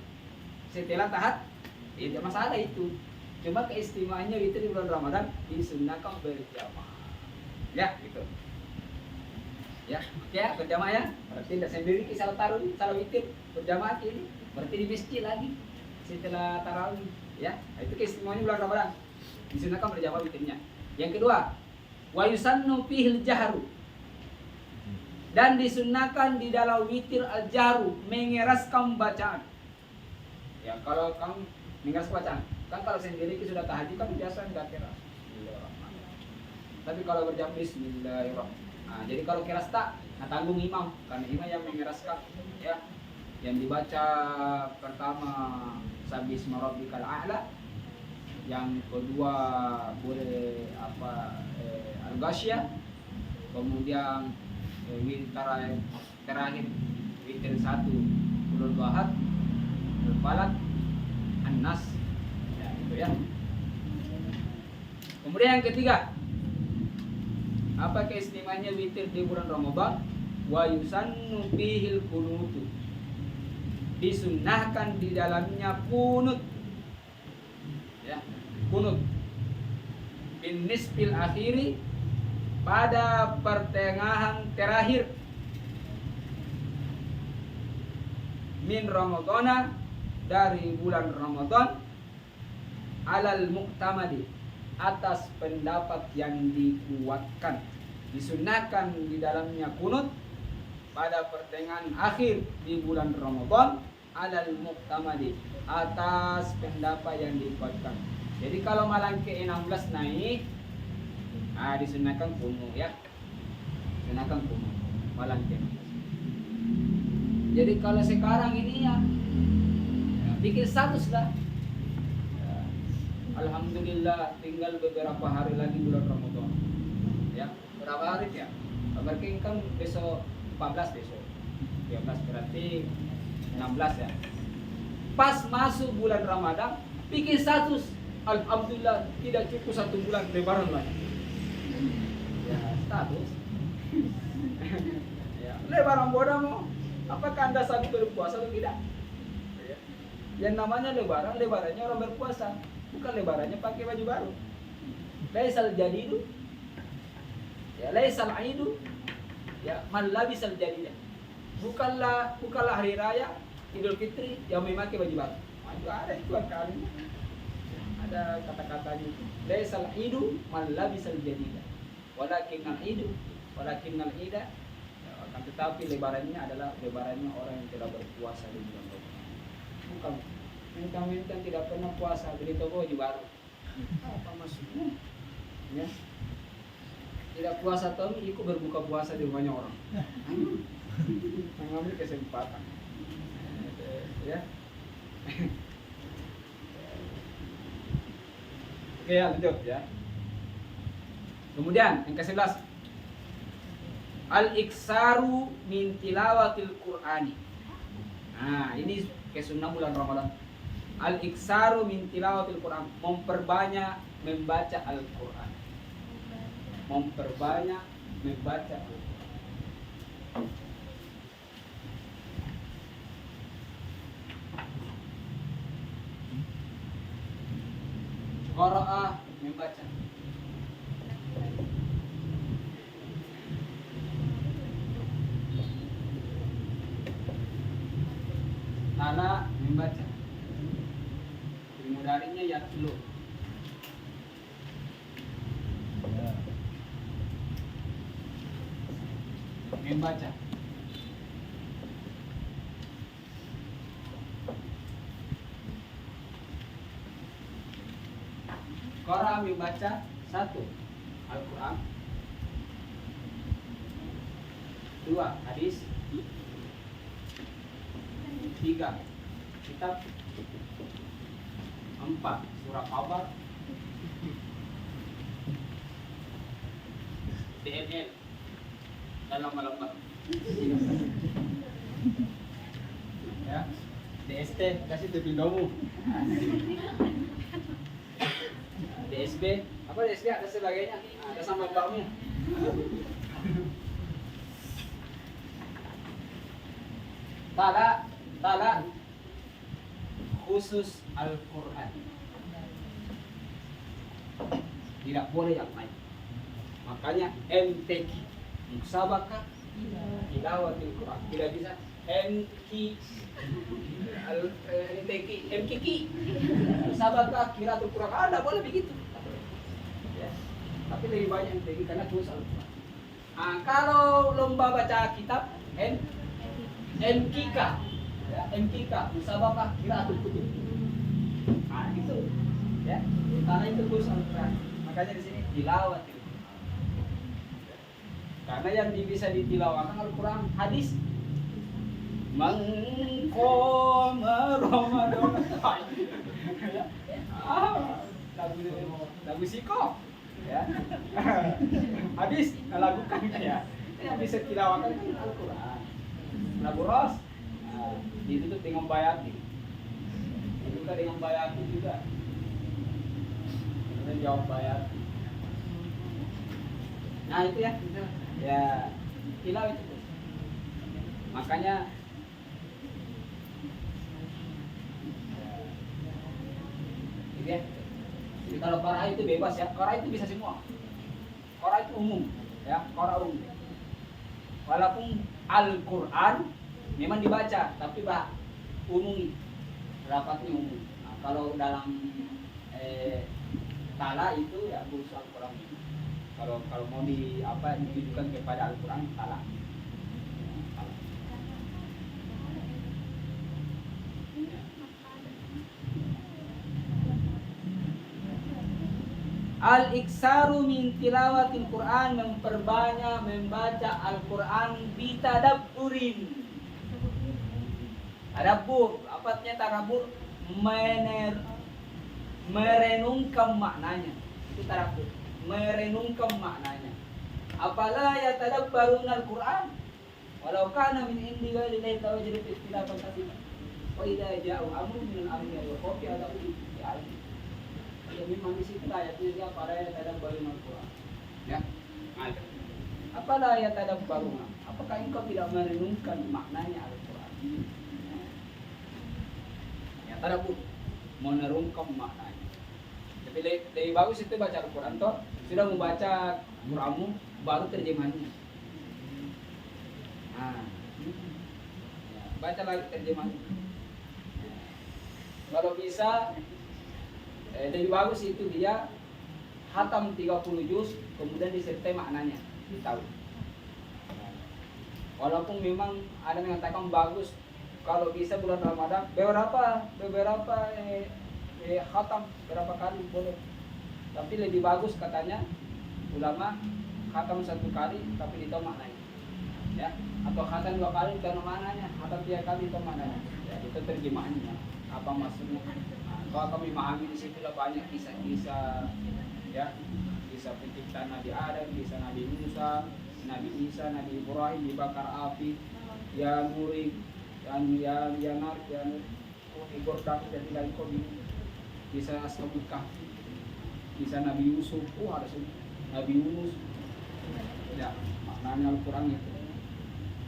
setelah tahap, tidak masalah itu. Cuma keistimewaannya witir di bulan Ramadan disunnahkan berjamaah. Ya, gitu. Ya, oke ya, berjamaah ya. Berarti tidak sendiri kita salat tarawih, salat witir berjamaah ini. Berarti di masjid lagi setelah tarawih, ya. Nah, itu keistimewaannya bulan Ramadan. Disunahkan berjamaah witirnya. Yang kedua, wa yusannu fihil jahru. Dan disunahkan di dalam witir al-jahru mengeraskan bacaan. Ya, kalau kamu mengeraskan bacaan, kan kalau sendiri kita sudah tahajud kan biasa enggak keras. Tapi kalau berjamaah bismillahirrahmanirrahim. Nah, jadi kalau keras tak, nah tanggung imam, karena imam yang mengeraskan, ya. Yang dibaca pertama sabisma rabbikal a'la, yang kedua boleh al-ghasyiyah, kemudian terakhir witir 1 qul ahad, al-falaq, an-nas. Ya, itu ya. Kemudian yang ketiga, apa keistimewaannya witir di bulan Ramadan? Wa yusannu fihil kunutu. Disunnahkan di dalamnya kunut. Ya, kunut. Bin nisfil akhiri, pada pertengahan terakhir min Ramadana, dari bulan Ramadan, alal muqtamadi, atas pendapat yang dikuatkan. Disunahkan di dalamnya kunut pada pertengahan akhir di bulan Ramadan, alal muqtamadi, atas pendapat yang dikuatkan. Jadi kalau malam ke-16 naik, disunahkan kunut ya. Sunahkan kunut malam ke-16. Jadi kalau sekarang ini ya bikin status lah. Alhamdulillah tinggal beberapa hari lagi bulan Ramadan. Ya, berapa hari ya? Berarti kan besok 14 besok. 13 berarti 16 ya. Pas masuk bulan Ramadan, bikin status. Alhamdulillah tidak cukup 1 bulan lebaran lagi. Ya, status. Ya, lebaran bodoh. Apakah Anda sanggup berpuasa atau tidak? Ya. Yang namanya lebaran, lebarannya orang berpuasa. Bukan lebarannya pakai baju baru. Laisal jadidu, ya laisal aidu, ya man labisal jadidah. Bukanlah hari raya Idul Fitri yang memakai baju baru. Itu ada itu kan. Ada kata-katanya itu. Laisal idu man labisal jadida. Walakinnal ida akan tetapi lebarannya adalah lebarannya orang yang tidak berpuasa di bulan Ramadan. Bukan mentang-mentang tidak pernah puasa beli toko di baru. Apa maksudnya? Ya. Tidak puasa tahun ikut berbuka puasa di rumahnya orang. Mengambil kesempatan. Ya. Oke ya, lanjut ya. Kemudian yang ke-11, al-iksaru min tilawatil Qur'ani. Nah, ini kesunnah bulan Ramadan. Al-iksaru min tilawatil Qur'an, memperbanyak membaca Al-Qur'an. Memperbanyak membaca Al-Qur'an. Qira'ah membaca. Tala membaca. Mudarinya yatlu. Membaca. Qira'ah membaca 1 Al-Quran, 2 hadis, 3 kitab, 4 surah kabar, DNL dalam lembar ya, DST kasih terpindamu, DSB apa DSB ada sebagainya, ada sama baknya. Tala khusus Al-Quran, tidak boleh yang lain. Makanya MTQ musabakah tilawatil Quran, tidak bisa MKQ musabakah qiraatul Quran, tidak boleh begitu ya. Tapi lebih banyak MTQ karena khusus Al-Quran. Kalau lomba baca kitab MKK ya, MKK musabakah qiraatul kutub. Itu ya, karena itu khusus Al-Quran. Makanya di sini tilawatil Quran. Karena yang bisa ditilawakan Al-Quran, hadis. Mangkoma Ramadan. Lagu siko ya. Hadis lakukan ya. Yang bisa tilawakan kan Al-Quran. Lagu ros. Ditutup dengan bayati. Dibuka dengan bayati juga. Kemudian jawab bayati. Nah itu ya, ya tilaw itu. Makanya gitu ya. Jadi kalau qiraah itu bebas ya, qiraah itu bisa semua. Qiraah itu umum ya, qiraah umum. Walaupun Al-Quran memang dibaca, tapi umum, rapatnya umum. Nah, kalau dalam tala itu ya khusus Al-Quran. Kalau mau ditujukan kepada Al-Quran, tala. Al-iksaru min tilawatil Quran, memperbanyak membaca Al-Quran bitadabburin. Tadabbur, apa artinya tadabbur? Merenungkan maknanya. Itu tadabbur, merenungkan maknanya. Apala ya tadabbaruna Al-Quran walau kana min indi ghairi llahi tawajjadu fi ikhtilafan katsiran. Wa idza ja'u amrun min al-amri wa khafi ala ulil amri. Ya memang di situ ayatnya para yang tadabbaruna Al-Quran. Ya. Apala ya tadabbaruna? Apakah engkau tidak merenungkan maknanya Al-Quran? Ya tadabbur, merenungkan maknanya. Tapi lebih bagus itu baca Al-Quran toh, sudah membaca Quranmu baru terjemahannya. Nah, ya, baca lagi terjemahannya. Kalau bisa Lebih bagus itu dia hatam 30 juz, kemudian disertai maknanya, ditahu. Walaupun memang ada yang mengatakan bagus kalau bisa bulan Ramadan beberapa khatam berapa kali boleh. Tapi lebih bagus katanya ulama khatam 1 kali tapi ditahu maknanya. Ya, atau khatam 2 kali tahu maknanya, khatam 3 kali tahu maknanya. Ya, itu terjemahannya apa maksudnya. Nah, kalau kami memahami di situ banyak kisah-kisah, ya, kisah penciptaan Nabi Adam, kisah Nabi Musa, Nabi Isa, Nabi Ibrahim dibakar api, yang murid, yang gordak jadi lagi kok ini, kisah Ashabul Kahfi, kisah Nabi Yusuf, ada sini Nabi Yunus, ya maknanya Al-Quran itu.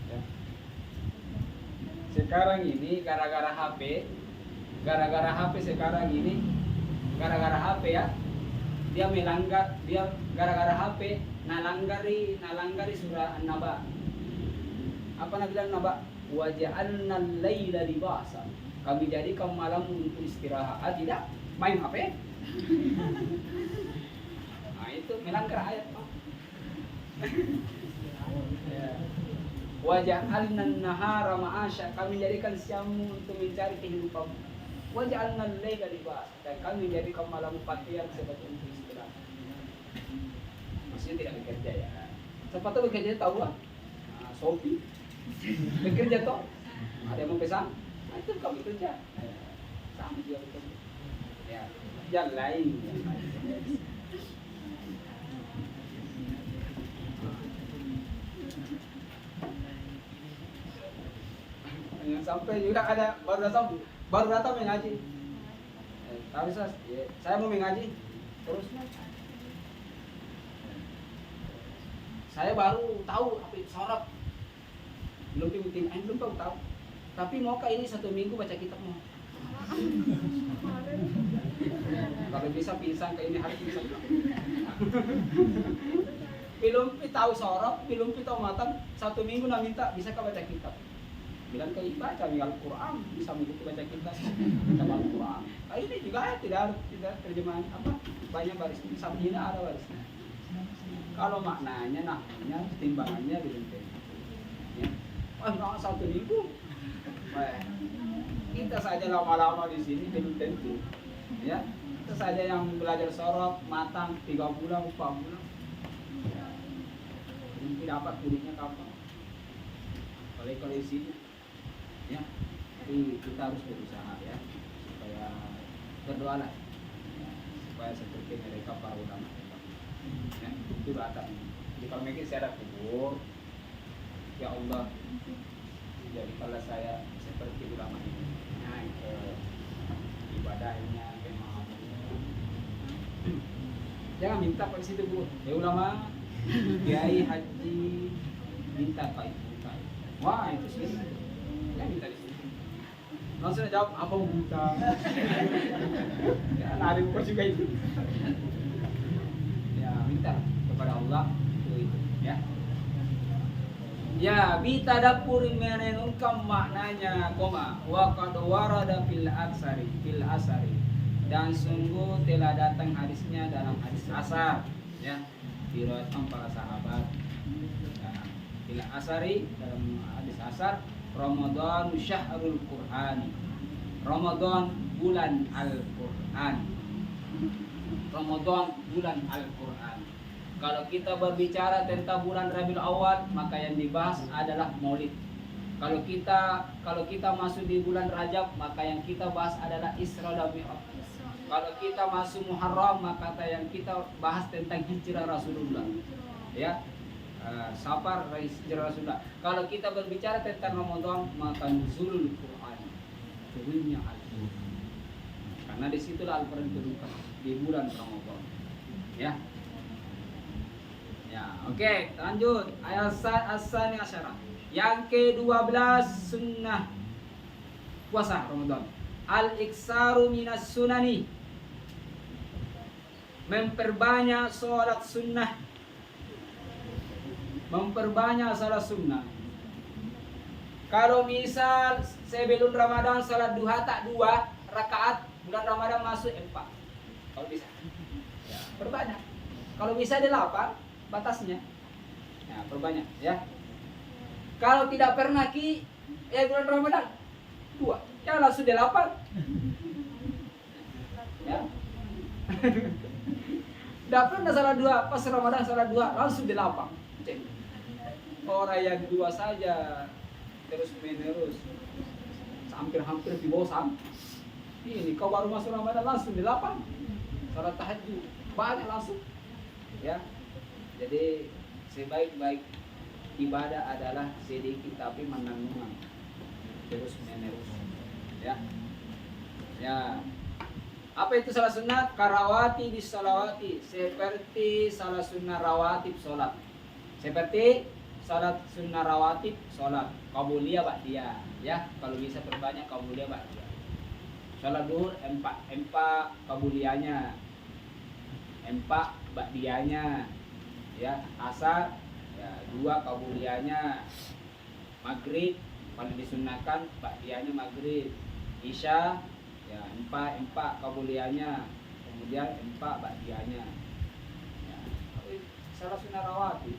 Ya. Sekarang ini gara-gara HP sekarang ini, gara-gara HP ya, dia gara-gara HP nalanggari surah An-Naba. Apa nak bilang Naba? Waja'alna al-laila libasa. Kami jadikan malam untuk istirahat. Tidak main HP. Nah, itu melanggar ayat. Ya. Waja'alna an-nahara ma'asya. Kami jadikan siangmu untuk mencari kehidupan. Waja'alna al-laila libasa. Dan kami jadikan malam pakaian sebagai untuk istirahat. Maksudnya tidak bekerja ya. Siapa tahu bekerja tahu lah. Nah, Shopee bekerja toh. Ada yang mau pesan, nah, itu kami kerja. Sama dia bekerja. Ya, yang lain. Yang sampai juga ada baru datang mengaji. Tapi saya mau mengaji terus. Saya baru tahu apa itu sorab. Belum tahu. Tapi maukah ini 1 minggu baca kitab mau? Kalau bisa pisang kayak ini hari pisang. Belum tahu sorab, belum tahu matang, 1 minggu nak minta bisa kau baca kitab. Bilang ke baca Al-Quran, bisa begitu baca kitab. Kitab Al-Quran. Nah, ini juga tidak terjemahan apa? Banyak baris. Sabjina ada barisnya. Kalau maknanya, namanya, timbangannya belum tentu. Ya. Wah, 1 minggu. Wah, kita saja lama-lama di sini belum tentu. Ya, kita saja yang belajar sorot matang 3 bulan, 4 bulan. Ya. Belum dapat kulitnya kapan. Kalau isinya. Ya, tapi kita harus berusaha ya supaya berdoalah. Ya, supaya seperti mereka para ulama. Ya, itu datang. Jadi kalau mungkin saya ada kubur, ya Allah, jadikanlah saya seperti ulama ini. Nah, ke ibadahnya, pemahamannya. Jangan minta pada situ bu. Ya ulama, kiai haji, minta pak itu. Wah itu sih. Jangan minta di sini. Langsung jawab apa buta. Ya, ada buku juga itu. Minta kepada Allah itu ya. Ya, bitadappur menenungkan maknanya koma wa qad warada fil asari dan sungguh telah datang hadisnya dalam hadis asar ya, diriwayatkan para sahabat. Ya, fil asari dalam hadis asar Ramadan syahrul Qur'an. Ramadan bulan Al-Qur'an. Ramadan bulan Al-Quran. Kalau kita berbicara tentang bulan Rabiul Awal, maka yang dibahas adalah Maulid. Kalau kita masuk di bulan Rajab, maka yang kita bahas adalah Isra dan Mi'raj. Kalau kita masuk Muharram, maka yang kita bahas tentang hijrah Rasulullah. Ya. Safar hijrah Rasulullah. Kalau kita berbicara tentang Ramadan, maka nuzulul Quran. Turunnya Al-Quran. Karena disitulah Al-Quran turunkan di bulan Ramadan. Ya. Ya, oke, lanjut. Ayat as-sani asyara. Yang ke-12 sunnah puasa Ramadan. Al-iksaru minas sunani. Memperbanyak salat sunnah. Memperbanyak salat sunnah. Kalau misal sebelum Ramadan salat duha tak 2 rakaat, bulan Ramadan masuk 4. kalau bisa. Ya, perbanyak. Kalau bisa 8 batasnya. Ya, perbanyak ya. Kalau tidak pernah bulan Ramadan 2, ya langsung 8. Ya. Tidak pernah salah 2, pas Ramadan salah 2, langsung 8. Cek. Orang yang 2 saja terus menerus hampir di bawah ini kau baru masuk Ramadan langsung 8. Salat tahajud banyak langsung. Ya. Jadi sebaik-baik ibadah adalah sedikit tapi menanggung terus menerus. Ya. Ya. Apa itu salat sunat? Karawati di salawati, seperti salat sunnah rawatib salat. Seperti salat sunnah rawatib salat. Qabliyah ba'diyah. Ya, kalau bisa perbanyak qabliyah ba'diyah. Salat duhur 4 qabliyahnya. 4 ba'diyahnya. Ya, asar ya 2 qabliyahnya. Maghrib kalau disunahkan ba'diyahnya maghrib. Isya ya 4 qabliyahnya. Kemudian 4 ba'diyahnya. Ya, salat sunnah rawatib.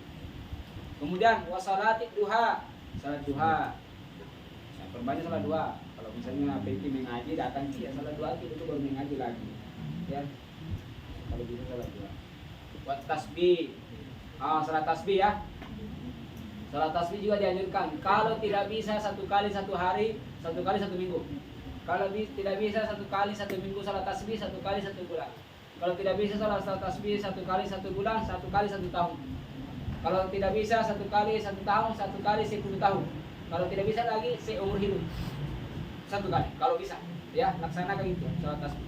Kemudian wasalatid duha, salat duha. Ya, perbanyak salat duha. Kalau misalnya pergi mengaji datang ya salat duha itu baru mengaji lagi. Ya. Kalau bisa salat duha. Buat tasbih. Salat tasbih ya. Salat tasbih juga dianjurkan. Kalau tidak bisa 1 kali 1 hari, 1 kali 1 minggu. Kalau tidak bisa 1 kali 1 minggu salat tasbih, 1 kali 1 bulan. Kalau tidak bisa salat tasbih 1 kali 1 bulan, 1 kali 1 tahun. Kalau tidak bisa 1 kali 1 tahun, 1 kali 10 tahun. Kalau tidak bisa lagi seumur hidup 1 kali. Kalau bisa, ya laksanakan itu salat tasbih.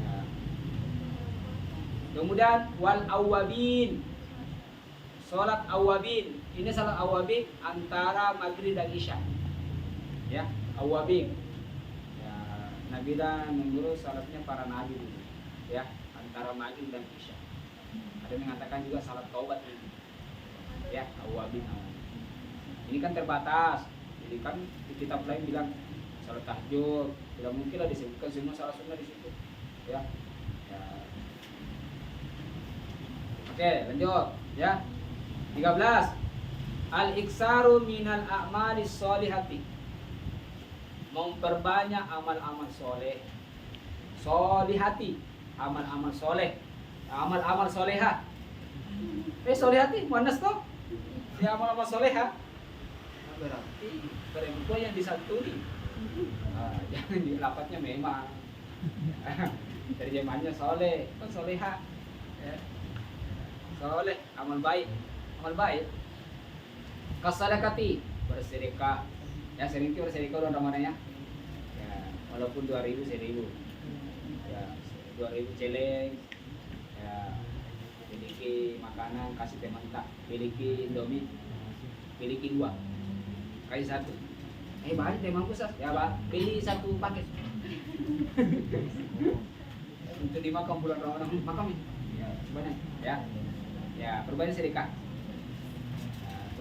Ya. Kemudian wal awabin, salat awabin. Ini salat awabin antara maghrib dan isya. Ya, awabin. Ya, Nabi dan mengurus salatnya para nabi. Ya, antara maghrib dan isya. Ada yang mengatakan juga salat taubat ini. Ya, awabin. Ini kan terbatas. Jadi kan di kitab lain bilang salat tahajud, tidak mungkin lah disebutkan semua salat sunnah di situ. Ya. Ya. Oke, lanjut ya. 13. Al-iksaru minal a'malis sholihati. Memperbanyak amal-amal soleh. Sholihati, amal-amal soleh. Amal-amal soleha. Solehati muannas toh? Ya amal-amal soleha. Berarti perempuan yang disantuni. Jangan dilapatnya memang. Terjemahannya soleh, kan soleha. Ya. Soleh, amal baik. Amal baik. Kasadakati, bersedekah. Ya sering bersedekah bulan Ramadan ya. Ya, walaupun 2.000 1.000. Ya, 2.000 celeng. Ya, miliki makanan kasih teman tak, miliki Indomie, miliki 2, kasih 1. Banyak teman khusus ya Pak, pilih 1 paket untuk dimakan bulan Ramadan. Makan ya sebanyak ya perbanyak sedekah.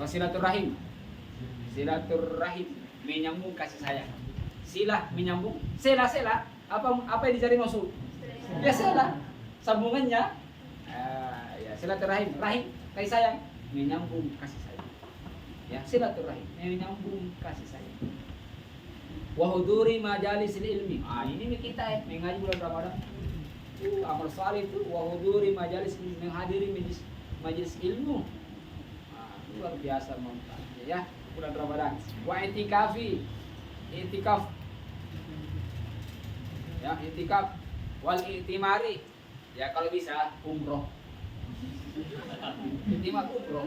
Wasilaturrahim, silaturrahim menyambung kasih sayang. Silah menyambung, sela apa yang dicari maksud ya sela sambungannya. Ya silaturahim, rahim kasih sayang, menyambung kasih sayang. Ya silaturahim menyambung kasih sayang. Wa huduri majalisil ilmi. Ini kita mengaji bulan Ramadan. Amal saleh itu wa huduri majalis, menghadiri majelis ilmu. Luar biasa manfaatnya ya bulan Ramadan. Wa itikafi, itikaf. Ya itikaf wal itimari. Ya kalau bisa umroh. Intimak umroh.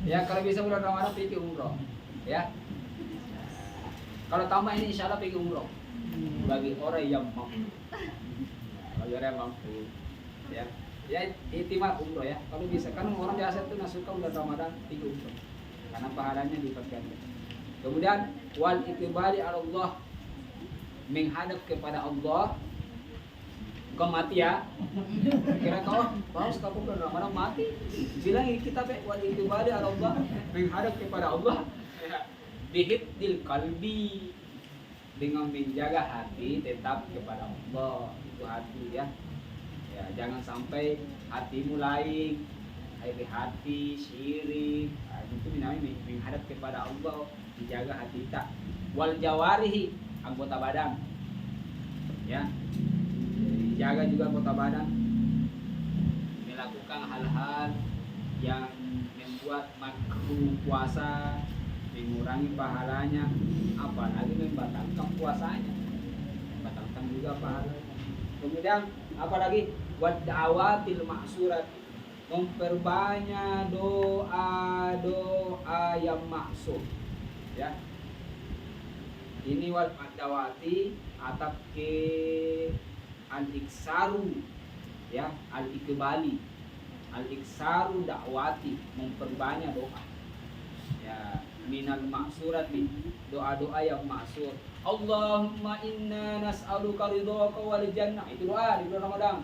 Ya kalau bisa bulan Ramadan pergi umroh. Ya. Kalau tambah ini insya Allah pergi umroh. Bagi orang yang mampu. Bagi orang yang mampu. Ya. Ya intimak umroh ya. Kalau bisa kan orang biasa itu nggak suka bulan Ramadan pergi umroh. Karena pahalanya lipat ganda. Kemudian wal itibari Allah, menghadap kepada Allah. Kau mati ya? Kira kau bagus kau bulan Ramadan mati? Bilang kita wal itibari Allah, menghadap kepada Allah. Bihibdil kalbi, dengan menjaga hati tetap kepada Allah. Itu hati ya. Ya, jangan sampai hatimu lain, iri hati, syirik. Nah, itu namanya menghadap kepada Allah, dijaga hati kita. Wal jawarihi, anggota badan. Ya. Dijaga juga anggota badan. Melakukan hal-hal yang membuat makruh puasa, mengurangi pahalanya, apalagi membatalkan puasanya, membatalkan juga pahalanya. Kemudian apalagi wad'awatil ma'surat, memperbanyak doa-doa yang maksud ya. Ini wad'awati atap ke al-iksaru ya, al-ikbali, al-iksaru da'wati, memperbanyak doa ya, minal ma'surati, doa-doa yang maksud. Allahumma inna nas'aluka ridhaka wal jannah, itu doa di bulan Ramadan.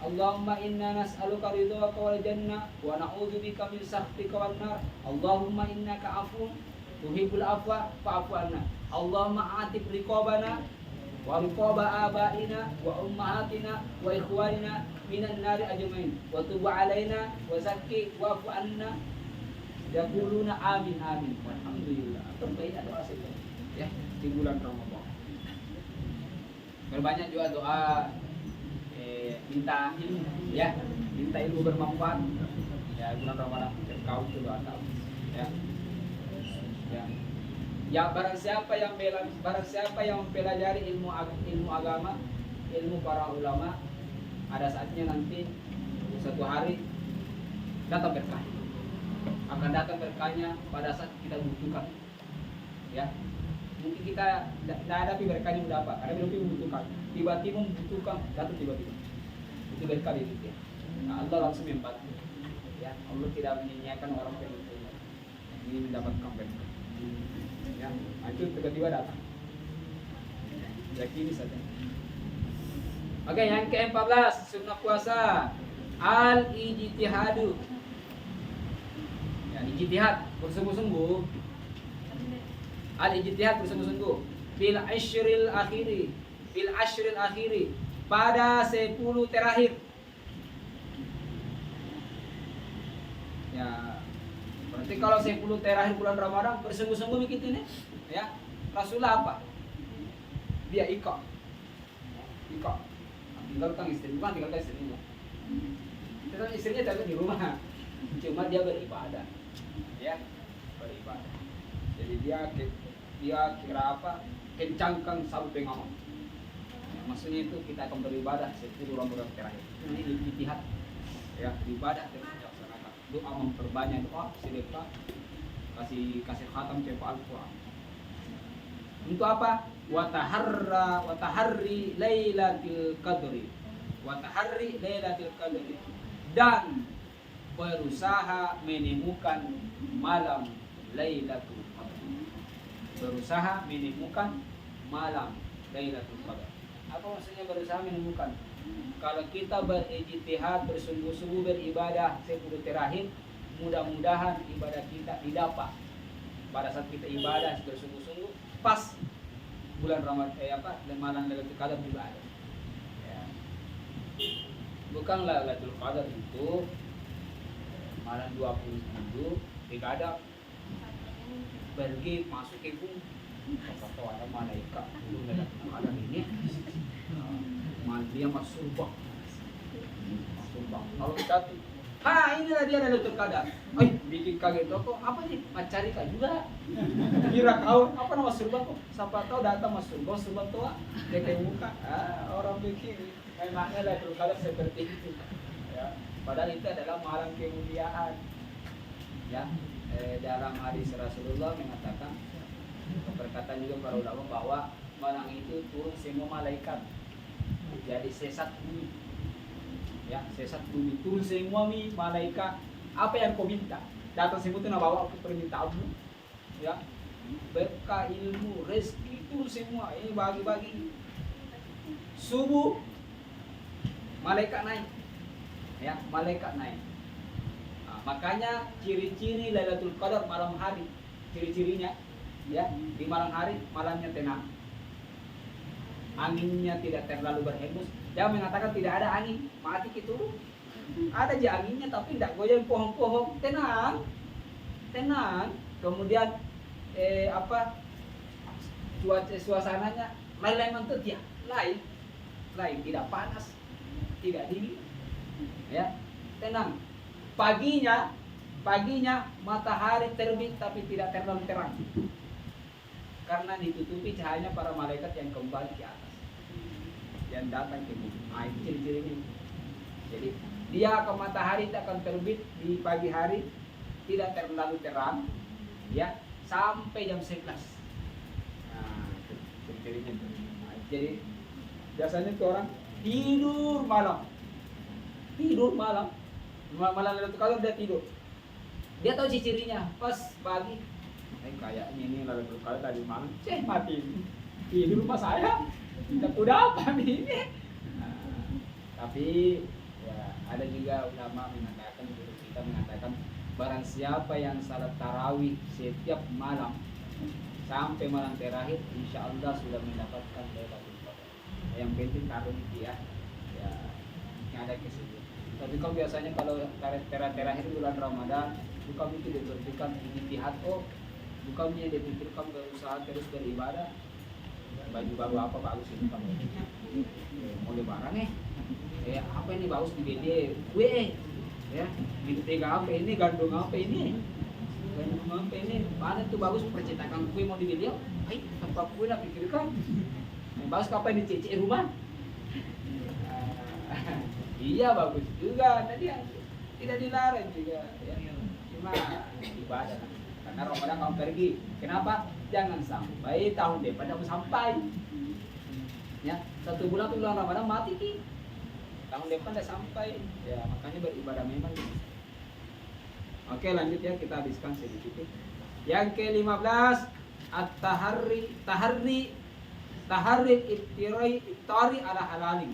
Allahumma inna nas'aluka ridhaka wal jannah wa na'udzubika min sakhatika wan nar. Allahumma innaka afuwwun tuhibbul afwa fa'fu anna. Allahumma atik riqabana wa riqaba abaina wa ummahatina wa ikhwanina minan nari ajmain wa tub alaina wa zakki wa'fu anna. Yaquluna amin amin. Alhamdulillah. Terbaik doa saja ya di bulan Ramadan. Berbanyak juga doa minta ilmu ya, minta ilmu bermanfaat ya, bulan Ramadan kau juga tahu ya. Ya barang siapa yang mempelajari ilmu agama, ilmu para ulama, ada saatnya nanti suatu hari datang berkah, akan datang berkahnya pada saat kita butuhkan ya. Mungkin kita tidak ada berkahnya mudah apa, ada membutuhkan, tiba-tiba membutuhkan, datang tiba-tiba, itu berkah itu ya. Nah, Allah langsung membantu ya. Allah tidak menyanyiakan orang yang ini mendapatkan berkah ya. Nah, itu tiba-tiba datang, yakini saja. Oke, yang ke-14 sunnah puasa al-ijtihadu ya, ijtihad bersungguh-sungguh. Al-ijtihad bersungguh-sungguh bil ashril akhiri pada 10 terakhir ya. Berarti kalau 10 terakhir bulan Ramadan bersungguh-sungguh begitu nih ya. Rasulullah apa? Dia ika tinggalkan istri, bukan tinggalkan istrinya, tetapi istrinya tetap di rumah, cuma dia beribadah ya, beribadah. Jadi dia kira apa, kencangkan sampai ngomong ya, maksudnya itu kita akan beribadah 10 Ramadan terakhir. Ini ijtihad ya, ibadah terus dilaksanakan, doa memperbanyak, doa sedekah, kasih khatam cepat Al-Quran. Untuk apa? Wataharri lailatul qadri, dan berusaha menemukan malam Lailatul Qadar. Berusaha menemukan malam Lailatul Qadar. Apa maksudnya berusaha menemukan? Kalau kita berijtihad, bersungguh-sungguh beribadah 10 terakhir, mudah-mudahan ibadah kita didapat. Pada saat kita ibadah bersungguh-sungguh, pas bulan Ramadan malam Lailatul Qadar juga ada. Ya. Bukan Lailatul Qadar itu malam 27 tidak ada pergi masuk ke bumi, atau ada malaikat belum ada ini, dia masuk surga. Kalau kita tuh, inilah dia Lailatul Qadar. Bikin kaget kok, apa sih? Mencari kah juga? Kira kau apa nama surga kok? Siapa tahu datang masuk surga tua, dia muka. Orang bikin memangnya Lailatul Qadar seperti itu. Ya, padahal itu adalah malam kemuliaan. Ya. Dalam hadis Rasulullah mengatakan, berkata juga para ulama bahwa malam itu turun semua malaikat, jadi sesat bumi ya, sesat bumi, turun semua malaikat. Apa yang kau minta datang semua itu, bawa permintaanmu ya, berkah, ilmu, rezeki, turun semua ini bagi-bagi. Subuh malaikat naik ya, malaikat naik. Makanya ciri-ciri Lailatul Qadar malam hari, ciri-cirinya ya, di malam hari malamnya tenang, anginnya tidak terlalu berhembus. Jangan mengatakan tidak ada angin, mati itu. Ada aja anginnya tapi tidak goyang pohon-pohon. Tenang, tenang. Kemudian cuaca suasananya lain-lain mentut ya, lain tidak panas, tidak dingin, ya tenang. Paginya matahari terbit tapi tidak terlalu terang, karena ditutupi cahayanya para malaikat yang kembali ke atas, yang datang ke bumi. Itu ciri-cirinya. Jadi dia ke matahari tak akan terbit di pagi hari, tidak terlalu terang, ya sampai jam 11. Nah, itu ciri-cirinya. Jadi biasanya tuh orang tidur malam lalu kalau dia tidur, dia tahu ciri-cirinya pas pagi. Kayaknya ini lalu kalau tadi malam, mati di rumah saya, udah apa nih ini? Nah, tapi ya ada juga ulama mengatakan, guru kita mengatakan, barang siapa yang salat tarawih setiap malam sampai malam terakhir, insya Allah sudah mendapatkan Lailatul Qadar. Yang penting taruh dia, ya yang ada kesini. Tapi kalau biasanya kalau terakhir bulan Ramadan, bukan itu diberikan ijtihad, bukannya dipikirkan berusaha terus beribadah, baju baru apa bagus ini kamu, mau lebaran apa ini bagus di BD, ya di tega apa ini, gandung apa ini, mana tuh bagus percetakan kue mau di video, tanpa kue nak pikirkan, bagus kapan dicicik rumah. Iya bagus juga, tadi tidak dilarang juga, ya. Cuma ibadah. Karena Ramadan kamu pergi, kenapa? Jangan sampai tahun depan kamu sampai. Ya, 1 bulan Ramadan mati ki. Tahun depan dah sampai. Ya, makanya beribadah memang. Oke, lanjut ya, kita habiskan sedikit. Yang ke-15, tahari iftari ala halalin.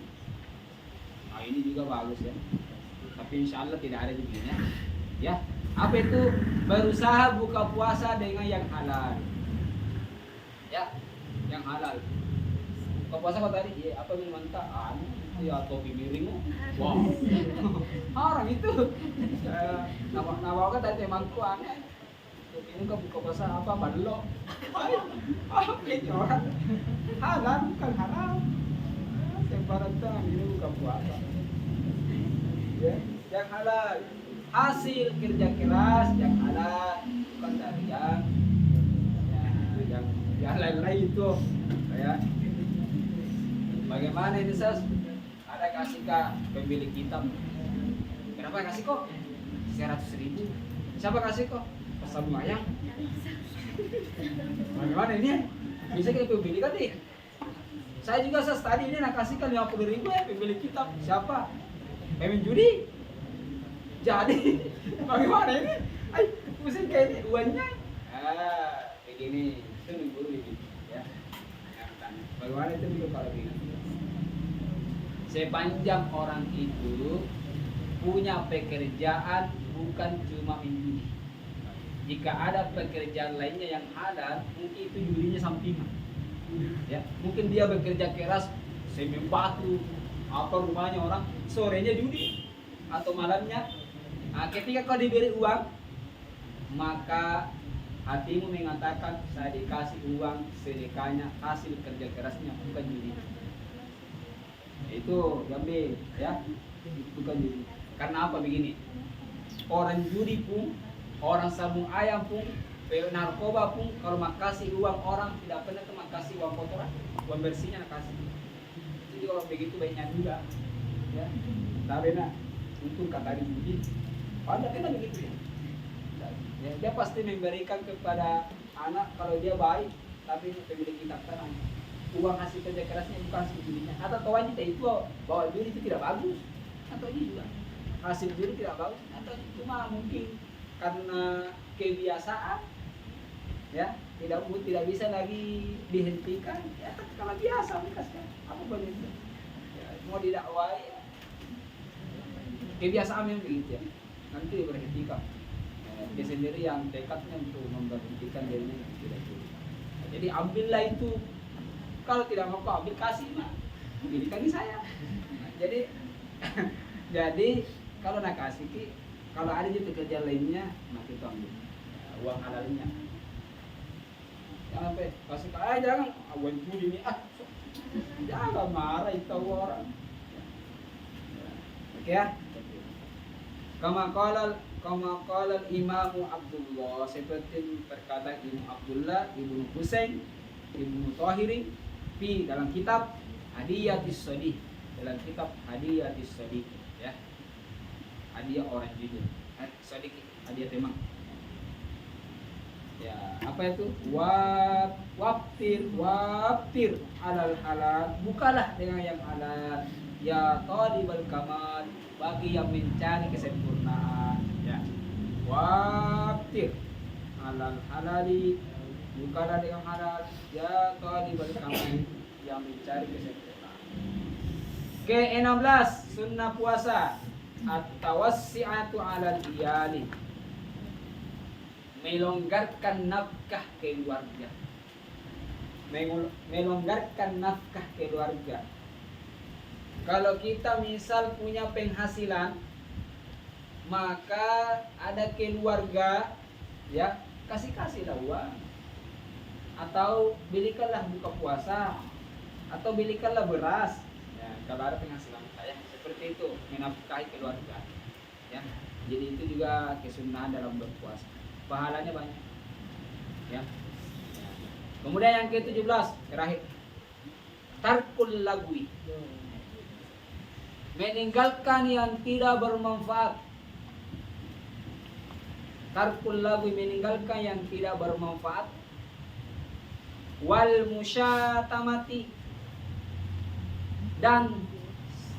Nah, ini juga bagus ya. Tapi insya Allah tidak ada begini ya. Apa itu? Berusaha buka puasa dengan yang halal. Ya, yang halal. Buka puasa kok tadi? Ya, apa yang mantap? Ya topi miring. Wow. Haram itu. Nama kan tadi temanku aneh. Ini kok buka puasa apa? Badlo. Ini orang halal bukan haram. Sebarat tangan ini buka puasa. Ya, yang halal. Hasil kerja keras yang halal, bukan dari yang lain-lain itu. Ya. Bagaimana ini Sas? Ada kasih ke pemilik kitab. Kenapa kasih kok? 100.000. Siapa kasih kok? Pesan ayam. Bagaimana ini? Bisa kita pemilik kan nih? Saya juga Sas tadi ini nak kasihkan 50.000 ya pemilik kitab. Siapa? Pemain judi. Jadi bagaimana ini? Pusing kayak ini uangnya. Begini, itu guru begini, ya. Bagaimana itu dulu kalau begini? Sepanjang orang itu punya pekerjaan bukan cuma menjudi. Jika ada pekerjaan lainnya yang halal, mungkin itu judinya sampingan. Ya, mungkin dia bekerja keras, semen batu, apa rumahnya orang, sorenya judi atau malamnya. Nah, ketika kau diberi uang, maka hatimu mengatakan saya dikasih uang sedekahnya hasil kerja kerasnya, bukan judi. Itu jambi, ya, bukan judi. Karena apa begini? Orang judi pun, orang sabung ayam pun, narkoba pun, kalau makasih uang orang tidak pernah makasih uang kotoran, uang bersihnya nakasih. Jadi kalau begitu baiknya juga, ya. Tapi nah, untung kata judi. Padahal kan begitu ya. Dia pasti memberikan kepada anak kalau dia baik, tapi pemilik kitab tenang. Uang hasil kerja kerasnya bukan hasil judinya. Atau kawan kita itu bahwa judi itu tidak bagus, atau ini juga hasil judi tidak bagus, atau cuma mungkin karena kebiasaan, ya tidak bisa lagi dihentikan. Ya kalau biasa mereka sekarang apa begitu? Ya, mau didakwai, ya. Kebiasaan yang begitu ya. Nanti diberhentikan. Dia sendiri yang tekadnya untuk memberhentikan dirinya tidak judi. Jadi ambillah itu Kalau tidak mau kau ambil kasih mah. Ini kaki saya. Nah, jadi jadi kalau nak kasih ki, kalau ada juga kerja lainnya, nah kita ambil uang halalnya. Jangan sampai kasih jangan awan judi ini jangan marah itu orang. Oke ya. Kama qala Imam Abdullah, seperti berkata Imam Abdullah Ibnu Husain Ibnu Thahiri dalam kitab Hadiyatis Shadiq, dalam kitab Hadiyatis Shadiq ya. Hadiah orang jujur. Shadiq hadiah temang. Ya, apa itu? Waftir alal halal. Bukalah dengan yang halal. Ya talibal kamal, bagi yang mencari kesempurnaan ya. Waftir alal halali, bukalah dengan halal. Ya talibal kamal, yang mencari kesempurnaan. Ke-16 sunnah puasa at-tawassi'atu 'alal iyali, melonggarkan nafkah keluarga. Melonggarkan nafkah keluarga. Kalau kita misal punya penghasilan, maka ada keluarga ya, kasihlah uang. Atau belikanlah buka puasa, atau belikanlah beras. Ya, kalau ada penghasilan saya seperti itu, menafkahi keluarga. Ya. Jadi itu juga kesunahan dalam berpuasa. Pahalanya banyak. Ya. Kemudian yang ke-17 terakhir. Tarkul lagwi. Meninggalkan yang tidak bermanfaat. Tarkul lagwi, meninggalkan yang tidak bermanfaat. Wal musyatamati, dan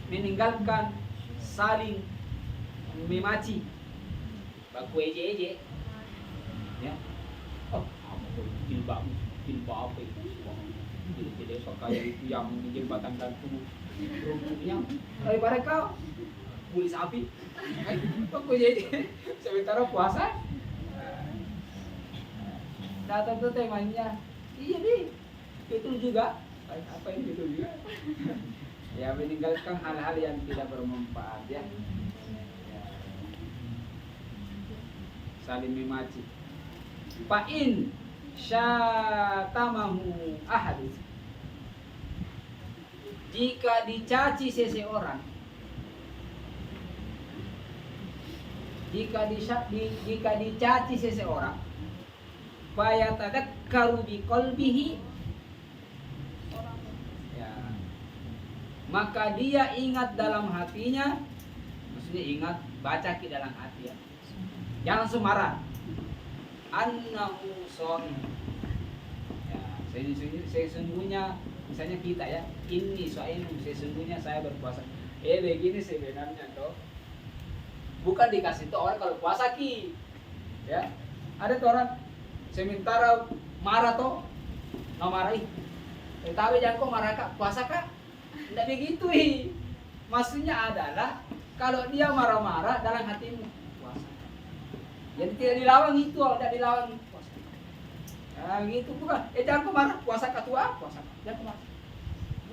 meninggalkan saling memaci. Baku eje-eje. Ya. Oh, apa jilbab apa itu? Jadi pakai itu yang jembatan gantung rumputnya. Daripada kau buli sapi. Baku eje. Sementara puasa. Datang tuh temanya. Iya nih. Betul juga. Apa ini betul juga? Ya, meninggalkan hal-hal yang tidak bermanfaat ya. Saling memaci. Fa'in syatamahu ahad, jika dicaci seseorang, jika dicaci seseorang, fayatadakkaru biqalbihi, ya, maka dia ingat dalam hatinya, maksudnya ingat, baca ke dalam hati ya. Jangan semarah. Annahu shaim. Ya, sesungguhnya misalnya kita ya, ini shaim, sesungguhnya saya berpuasa. Begini sebenarnya toh. Bukan dikasih tuh orang kalau puasa ki. Ya. Ada tuh orang sementara marah toh, nggak marahi. Tapi jangan kok marah kak, puasa kak. Tidak begitu hi. Maksudnya adalah kalau dia marah-marah dalam hatimu, puasa. Jadi tidak dilawan itu, tidak dilawan puasa. Nah, gitu bukan. Jangan kok marah, puasa kak tua, puasa. Jangan marah.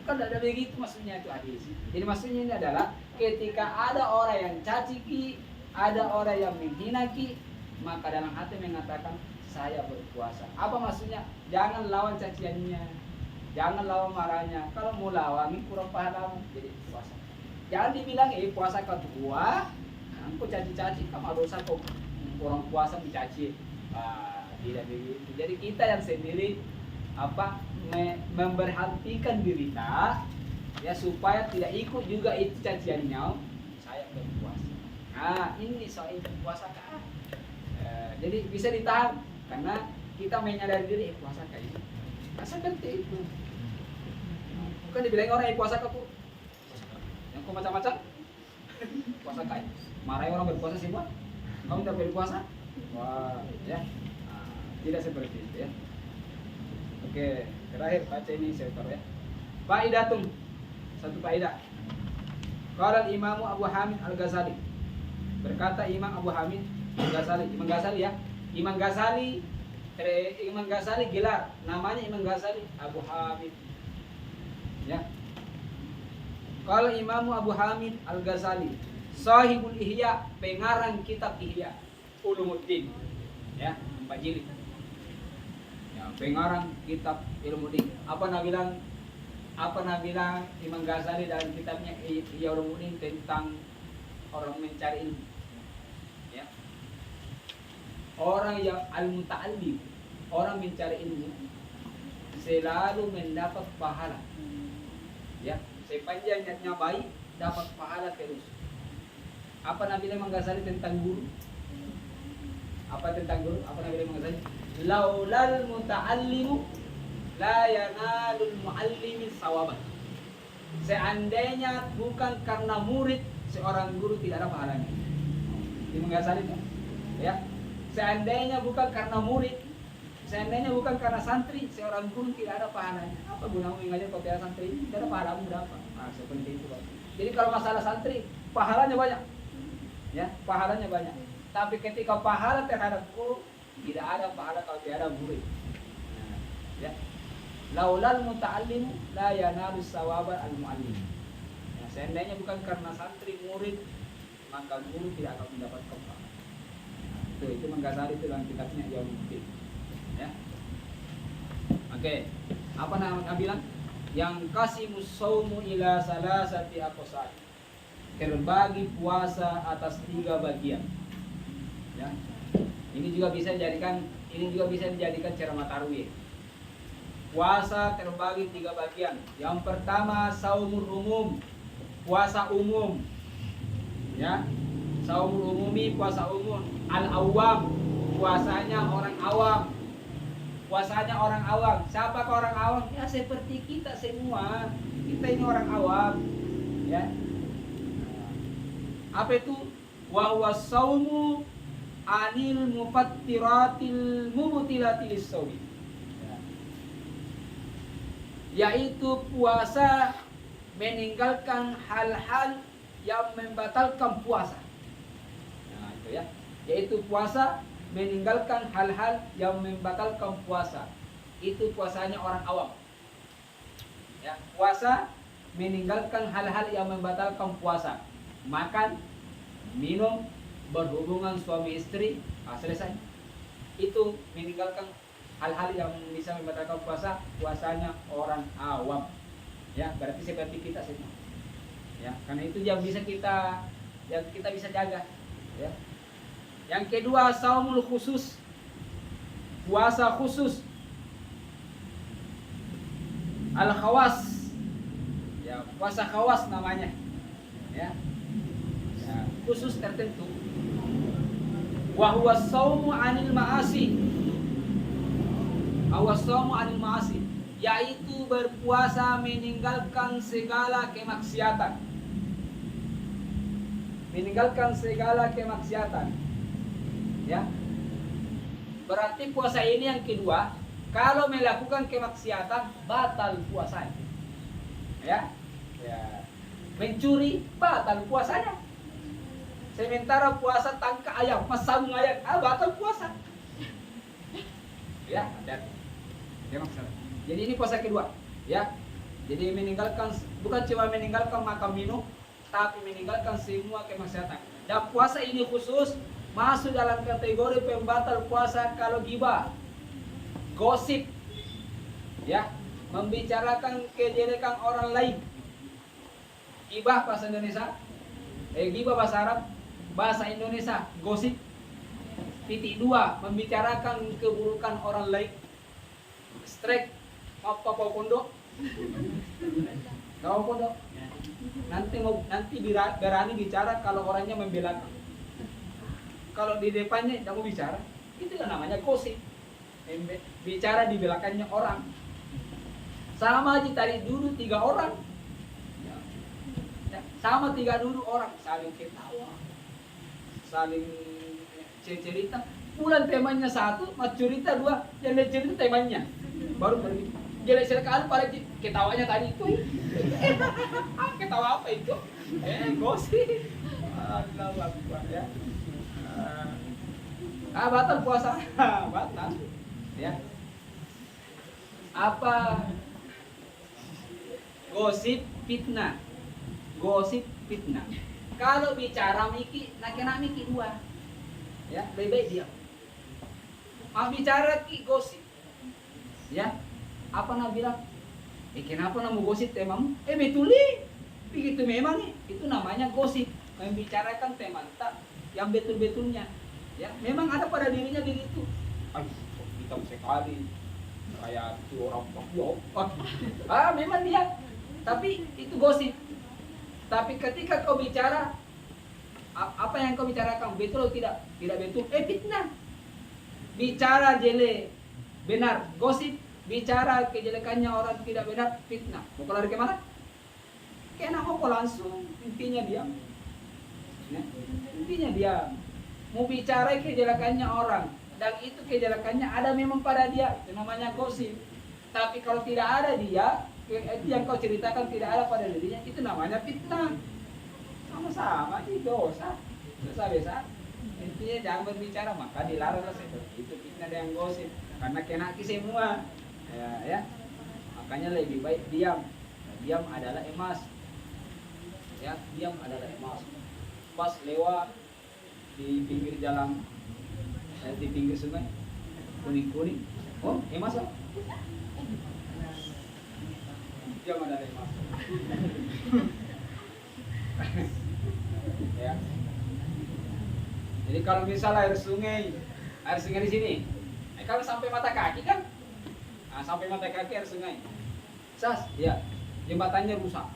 Bukan ada begitu maksudnya itu hadis. Jadi maksudnya ini adalah ketika ada orang yang caci ki, ada orang yang menghina ki, maka dalam hati mengatakan saya berpuasa. Apa maksudnya? Jangan lawan caciannya, jangan lawan marahnya. Kalau mau lawan kurang pahala, jadi puasa. Jangan dibilang puasa kau tua, aku caci-caci kamu dosa kau orang puasa mencaci. Tidak begitu. Jadi kita yang sendiri memberhentikan diri kita ya supaya tidak ikut juga itu caciannya. Saya berpuasa. Nah ini soal berpuasa kak. Jadi bisa ditahan karena kita menyadari diri puasa kayak itu. Nah, seperti itu. Bukan dibilang orang puasa kak yang kok macam-macam puasa kayak marahin orang berpuasa sih buat kamu tidak berpuasa. Wah ya. Tidak seperti itu ya. Oke, terakhir baca ini saya taruh ya. Faidatun, satu faidah. Qala Imam Abu Hamid Al-Ghazali. Berkata Imam Abu Hamid Al-Ghazali, Imam Ghazali ya. Imam Ghazali gelar, namanya Imam Ghazali Abu Hamid. Kalau Imam Abu Hamid Al-Ghazali, Sahibul Ihya, pengarang kitab Ihya Ulumuddin, ya, 4 jilid. Ya, pengarang kitab Ulumuddin. Apa nak bilang Imam Ghazali dalam kitabnya Ihya Ulumuddin tentang orang mencari ilmu. Ya. Orang yang al-muta'allim, orang mencari ilmu selalu mendapat pahala. Ya, sepanjang niatnya baik dapat pahala terus. Apa Nabi Imam Ghazali tentang guru? Apa tentang guru? Apa Nabi Imam Ghazali? Laulal muta'allimu la yanalul muallimin sawaban. Seandainya bukan karena murid, seorang guru tidak ada pahalanya. Imam Ghazali itu, ya. Seandainya bukan karena murid, seandainya bukan karena santri, seorang guru tidak ada pahalanya. Apa gunamu mengajar kau tiada santri? Tidak ada pahalamu berapa? Nah, seperti itu. Jadi kalau masalah santri, pahalanya banyak. Ya, pahalanya banyak. Tapi ketika pahala terhadap guru, tidak ada pahala kalau tiada murid. Nah, ya. Laulal muta'allim la yanalu sawaba al-muallim. Ya, seandainya bukan karena santri murid, maka guru tidak akan mendapatkan pahala. Nah, itu Imam Ghazali itu dalam kitabnya Ihya Ulumuddin. Ya. Oke. Apa namanya bilang? Yang kasimus saumu ila salasati aqsam. Terbagi puasa atas 3 bagian. Ya. Ini juga bisa dijadikan ceramah tarawih. Puasa terbagi 3 bagian. Yang pertama saumul umum, puasa umum. Ya. Saumul umumi, puasa umum. Al-awwam, puasanya orang awam. Puasanya orang awam. Siapa orang awam? Ya seperti kita semua. Kita ini orang awam. Ya. Apa itu? Wa huwa saumu anil mufattiratil mubtilatil shaumi. Yaitu puasa meninggalkan hal-hal yang membatalkan puasa. Nah, itu ya. Yaitu puasa meninggalkan hal-hal yang membatalkan puasa. Itu puasanya orang awam. Ya, puasa meninggalkan hal-hal yang membatalkan puasa. Makan, minum, berhubungan suami istri, selesai. Itu meninggalkan hal-hal yang bisa membatalkan puasa, puasanya orang awam. Ya, berarti seperti kita semua. Ya, karena itu yang kita bisa jaga. Ya. Yang kedua, saumul khusus, puasa khusus, al khawas, ya, puasa khawas namanya, ya, ya, khusus tertentu. Wa huwa saumu anil ma'asi, yaitu berpuasa meninggalkan segala kemaksiatan, ya. Berarti puasa ini yang kedua, kalau melakukan kemaksiatan batal puasanya. Ya. Ya. Mencuri batal puasanya. Sementara puasa tangkap ayam, masang ayam, batal puasa. Ya, dan jadi ini puasa kedua, ya. Jadi meninggalkan, bukan cuma meninggalkan makan minum, tapi meninggalkan semua kemaksiatan. Dan puasa ini khusus masuk dalam kategori pembatal puasa kalau gibah, gosip, ya, membicarakan kejelekan orang lain. Gibah bahasa Indonesia, gibah bahasa Arab, bahasa Indonesia gosip. Titik 2, membicarakan keburukan orang lain. Strike, apa pondok? Tahu pondok? Nanti berani bicara kalau orangnya membelakan. Kalau di depannya tidak mau bicara, itu namanya gosip. Bicara di belakangnya orang. Sama aja tadi dulu 3 orang. Sama 3 dulu orang saling ketawa, saling cerita. Bulan temanya 1, mas cerita 2, yang cerita temanya. Baru pergi. Jelek sekali pada ketawanya tadi itu. Ketawa apa itu? Gosip. Allahu Akbar, ya. Batal puasa. Batal. Ya. Apa? Gosip, fitnah. gosip, fitnah. Kalau bicara miki, nak kena miki dua. Ya, lebih baik diam. Ah bicara ki gosip. Ya, apa nak bilang? Kenapa nak mau gosip temamu? Betul nih. Begitu memang nih, itu namanya gosip. Membicarakan tema tak yang betul-betulnya. Ya, memang ada pada dirinya begitu. Aduh, hitam sekali. Kayak itu orang Papua. Memang dia. Tapi itu gosip. Tapi ketika kau bicara, apa yang kau bicarakan betul atau tidak? Tidak betul. Fitnah. Bicara jelek, benar, gosip. Bicara kejelekannya orang tidak benar, fitnah. Mau lari kemana? Kena mau langsung, intinya diam. Ya, intinya diam. Mau bicara kejelekannya orang, dan itu kejelekannya ada memang pada dia, itu namanya gosip. Tapi kalau tidak ada dia, itu yang kau ceritakan tidak ada pada dirinya, itu namanya fitnah. Sama-sama itu dosa besar. Intinya jangan berbicara, maka dilarang itu fitnah dan gosip, karena kena semua. Ya, makanya lebih baik diam. Diam adalah emas. Ya, diam adalah emas. Pas lewat di pinggir jalan, di pinggir sungai, kuning-kuning, oh emas lah. Diam adalah emas. Ya. Jadi kalau misalnya air sungai di sini, kalau sampai mata kaki kan? Sampai mata kaki air sungai. Ya, jembatannya rusak.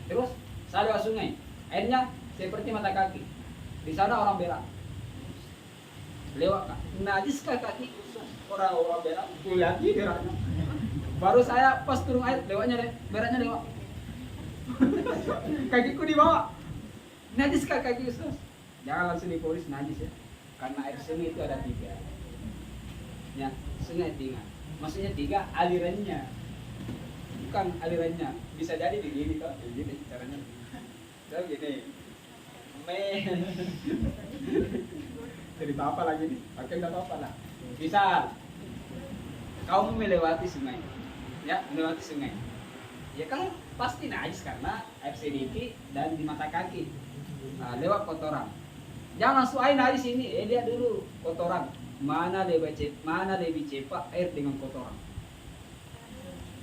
Terus saya lewat sungai, airnya seperti mata kaki. Di sana orang berak. Lewat najis kaki orang berak. Lihat beraknya. Baru saya pas turun air, beraknya lewat. Kakiku di bawah. Najis kaki Ustaz. Jangan langsung dipolis najis ya. Karena air sungai itu ada 3. Ya, sungai 3. Maksudnya 3 alirannya, bukan alirannya. Bisa jadi begini kok, begini caranya. Jadi gini, cerita apa lagi nih? Pakai nggak apa-apa lah. Bisa, kamu melewati sungai, ya melewati sungai. Ya kan pasti najis karena air sedikit dan di mata kaki. Lewat kotoran. Jangan langsung air najis ini, lihat dulu kotoran. Mana lebih cepat air dengan kotoran?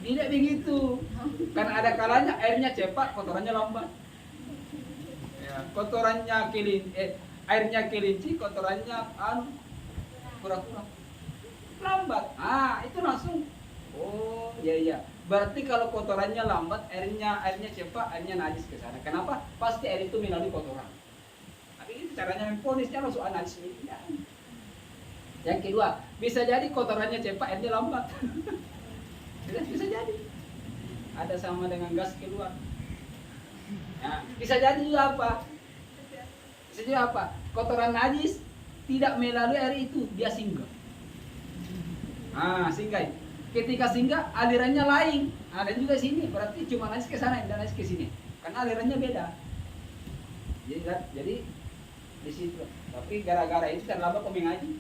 Tidak begitu. Karena ada kalanya airnya cepat, kotorannya lambat. Ya, airnya kelinci, kotorannya kurang lambat. Itu langsung. Oh, iya. Berarti kalau kotorannya lambat, airnya cepat, airnya najis ke sana. Kenapa? Pasti air itu melalui kotoran. Tapi itu caranya memfonisnya langsung najis ini. Yang kedua, bisa jadi kotorannya cepat, airnya lambat. Bisa jadi. Ada sama dengan gas keluar. Ya, bisa jadi juga apa? Kotoran najis tidak melalui air itu, dia singgah. Singgah. Ketika singgah, alirannya lain. Ada juga sini, berarti cuma najis ke sana dan najis ke sini. Karena alirannya beda. Jadi di situ. Tapi gara-gara itu terlambat kau mengaji.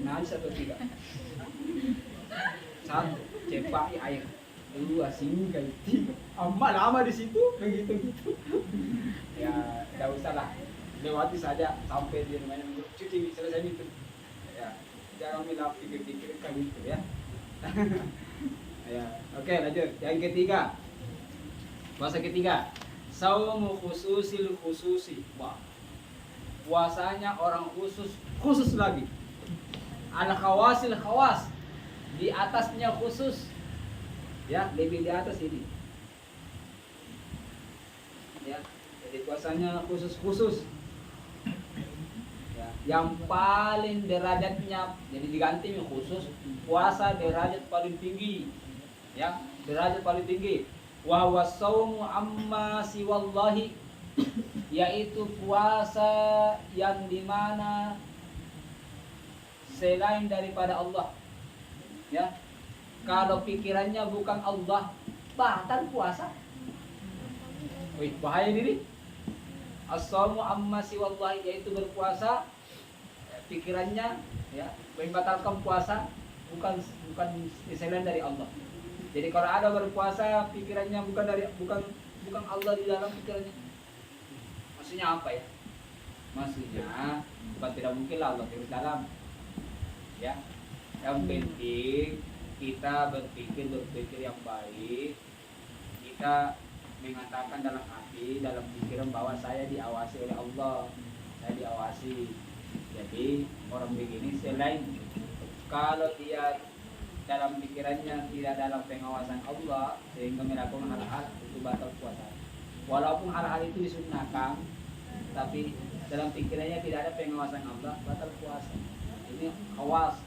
Najis atau tidak? 1, cepat air. 2, singgah. 3, lama di situ begitu. Ya, tidak usah lah. Lewati saja sampai di rumahnya cuci selesai itu. Ya, jangan bilang pikir-pikir kan gitu ya. Ya, oke lanjut. Yang ketiga, puasa ketiga, saumu khususi. Wah, puasanya orang khusus lagi. Al-khawasil khawas, di atasnya khusus. Ya, lebih di atas ini. Ya, jadi puasanya khusus. Ya, yang paling derajatnya, jadi diganti khusus, puasa derajat paling tinggi. Ya, derajat paling tinggi. Wa huwa shaumu amma siwallahi, yaitu puasa yang dimana selain daripada Allah. Ya, kalau pikirannya bukan Allah, batal puasa. Wih, bahaya diri. As-shaumu amma siwallahi, yaitu berpuasa pikirannya ya membatalkan puasa, bukan selain dari Allah. Jadi kalau ada berpuasa pikirannya bukan bukan Allah di dalam pikirannya. Maksudnya apa ya? Maksudnya bukan tidak mungkin lah Allah terus dalam, ya. Yang penting kita berpikir yang baik. Kita mengatakan dalam hati, dalam pikiran bahwa saya diawasi oleh Allah, saya diawasi. Jadi orang begini selain kalau dia dalam pikirannya tidak dalam pengawasan Allah sehingga melakukan hal-hal itu batal puasa. Walaupun hal-hal itu disunahkan, tapi dalam pikirannya tidak ada pengawasan Allah, batal puasa. Ini awas,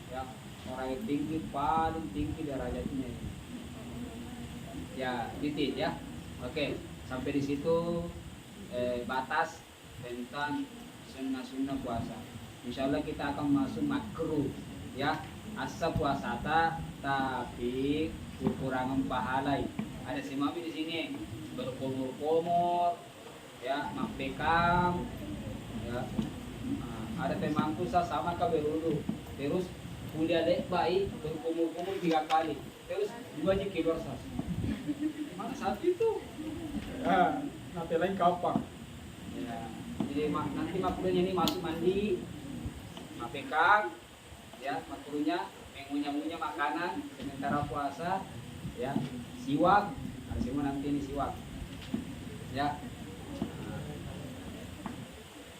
ya, orang yang tinggi paling tinggi derajatnya ini. Ya, titik ya. Oke, sampai di situ batas tentang sunnah-sunnah puasa. Insya Allah kita akan masuk makruh, ya. Asa puasa tapi kekurangan pahala. Ada si mami di sini berkumur-kumur, ya, mapekam, ya. Ada temanku sama kaberudu, terus kuliah dek baik berkumur-kumur 3 kali, terus 2 aja keluar sas. Mana saat itu? Nanti lain kapan? Ya, jadi nanti makruhnya ini masuk mandi, mapekam, ya, makruhnya mengunyah-ngunyah makanan sementara puasa, ya, siwak, ada semua nanti ini siwak, ya.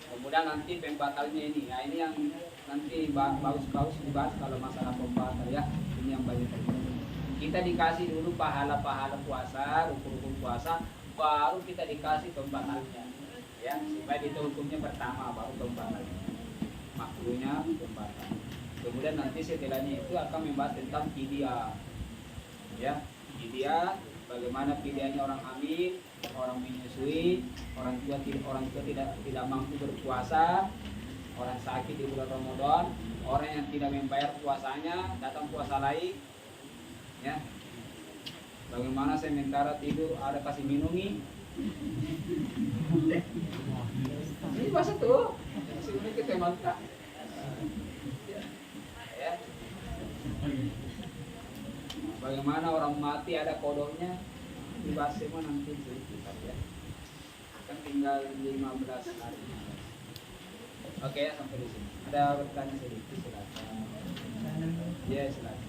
Kemudian nanti pembatalnya ini, nah ini yang nanti bagus dibahas kalau masalah pembatal, ya, ini yang banyak. Kita dikasih dulu pahala-pahala puasa, rukun-rukun puasa, baru kita dikasih pembatalnya, ya, supaya itu hukumnya pertama baru pembatalnya, makruhnya pembatal. Kemudian nanti setelahnya itu akan membahas tentang fidyah, ya, fidyah, bagaimana fidyahnya orang hamil, orang menyusui, orang tua tidak mampu berpuasa, orang sakit di bulan Ramadan, orang yang tidak membayar puasanya datang puasa lain, ya. Bagaimana sementara tidur ada kasih minumi. Ini puasa tuh, sini kita mantap. Ya. Bagaimana orang mati ada kodoknya, dibahas semua nanti sedikit, ya. Kan tinggal 15 hari. Oke, sampai di sini. Ada bertanya sedikit, silakan. Ya, silakan.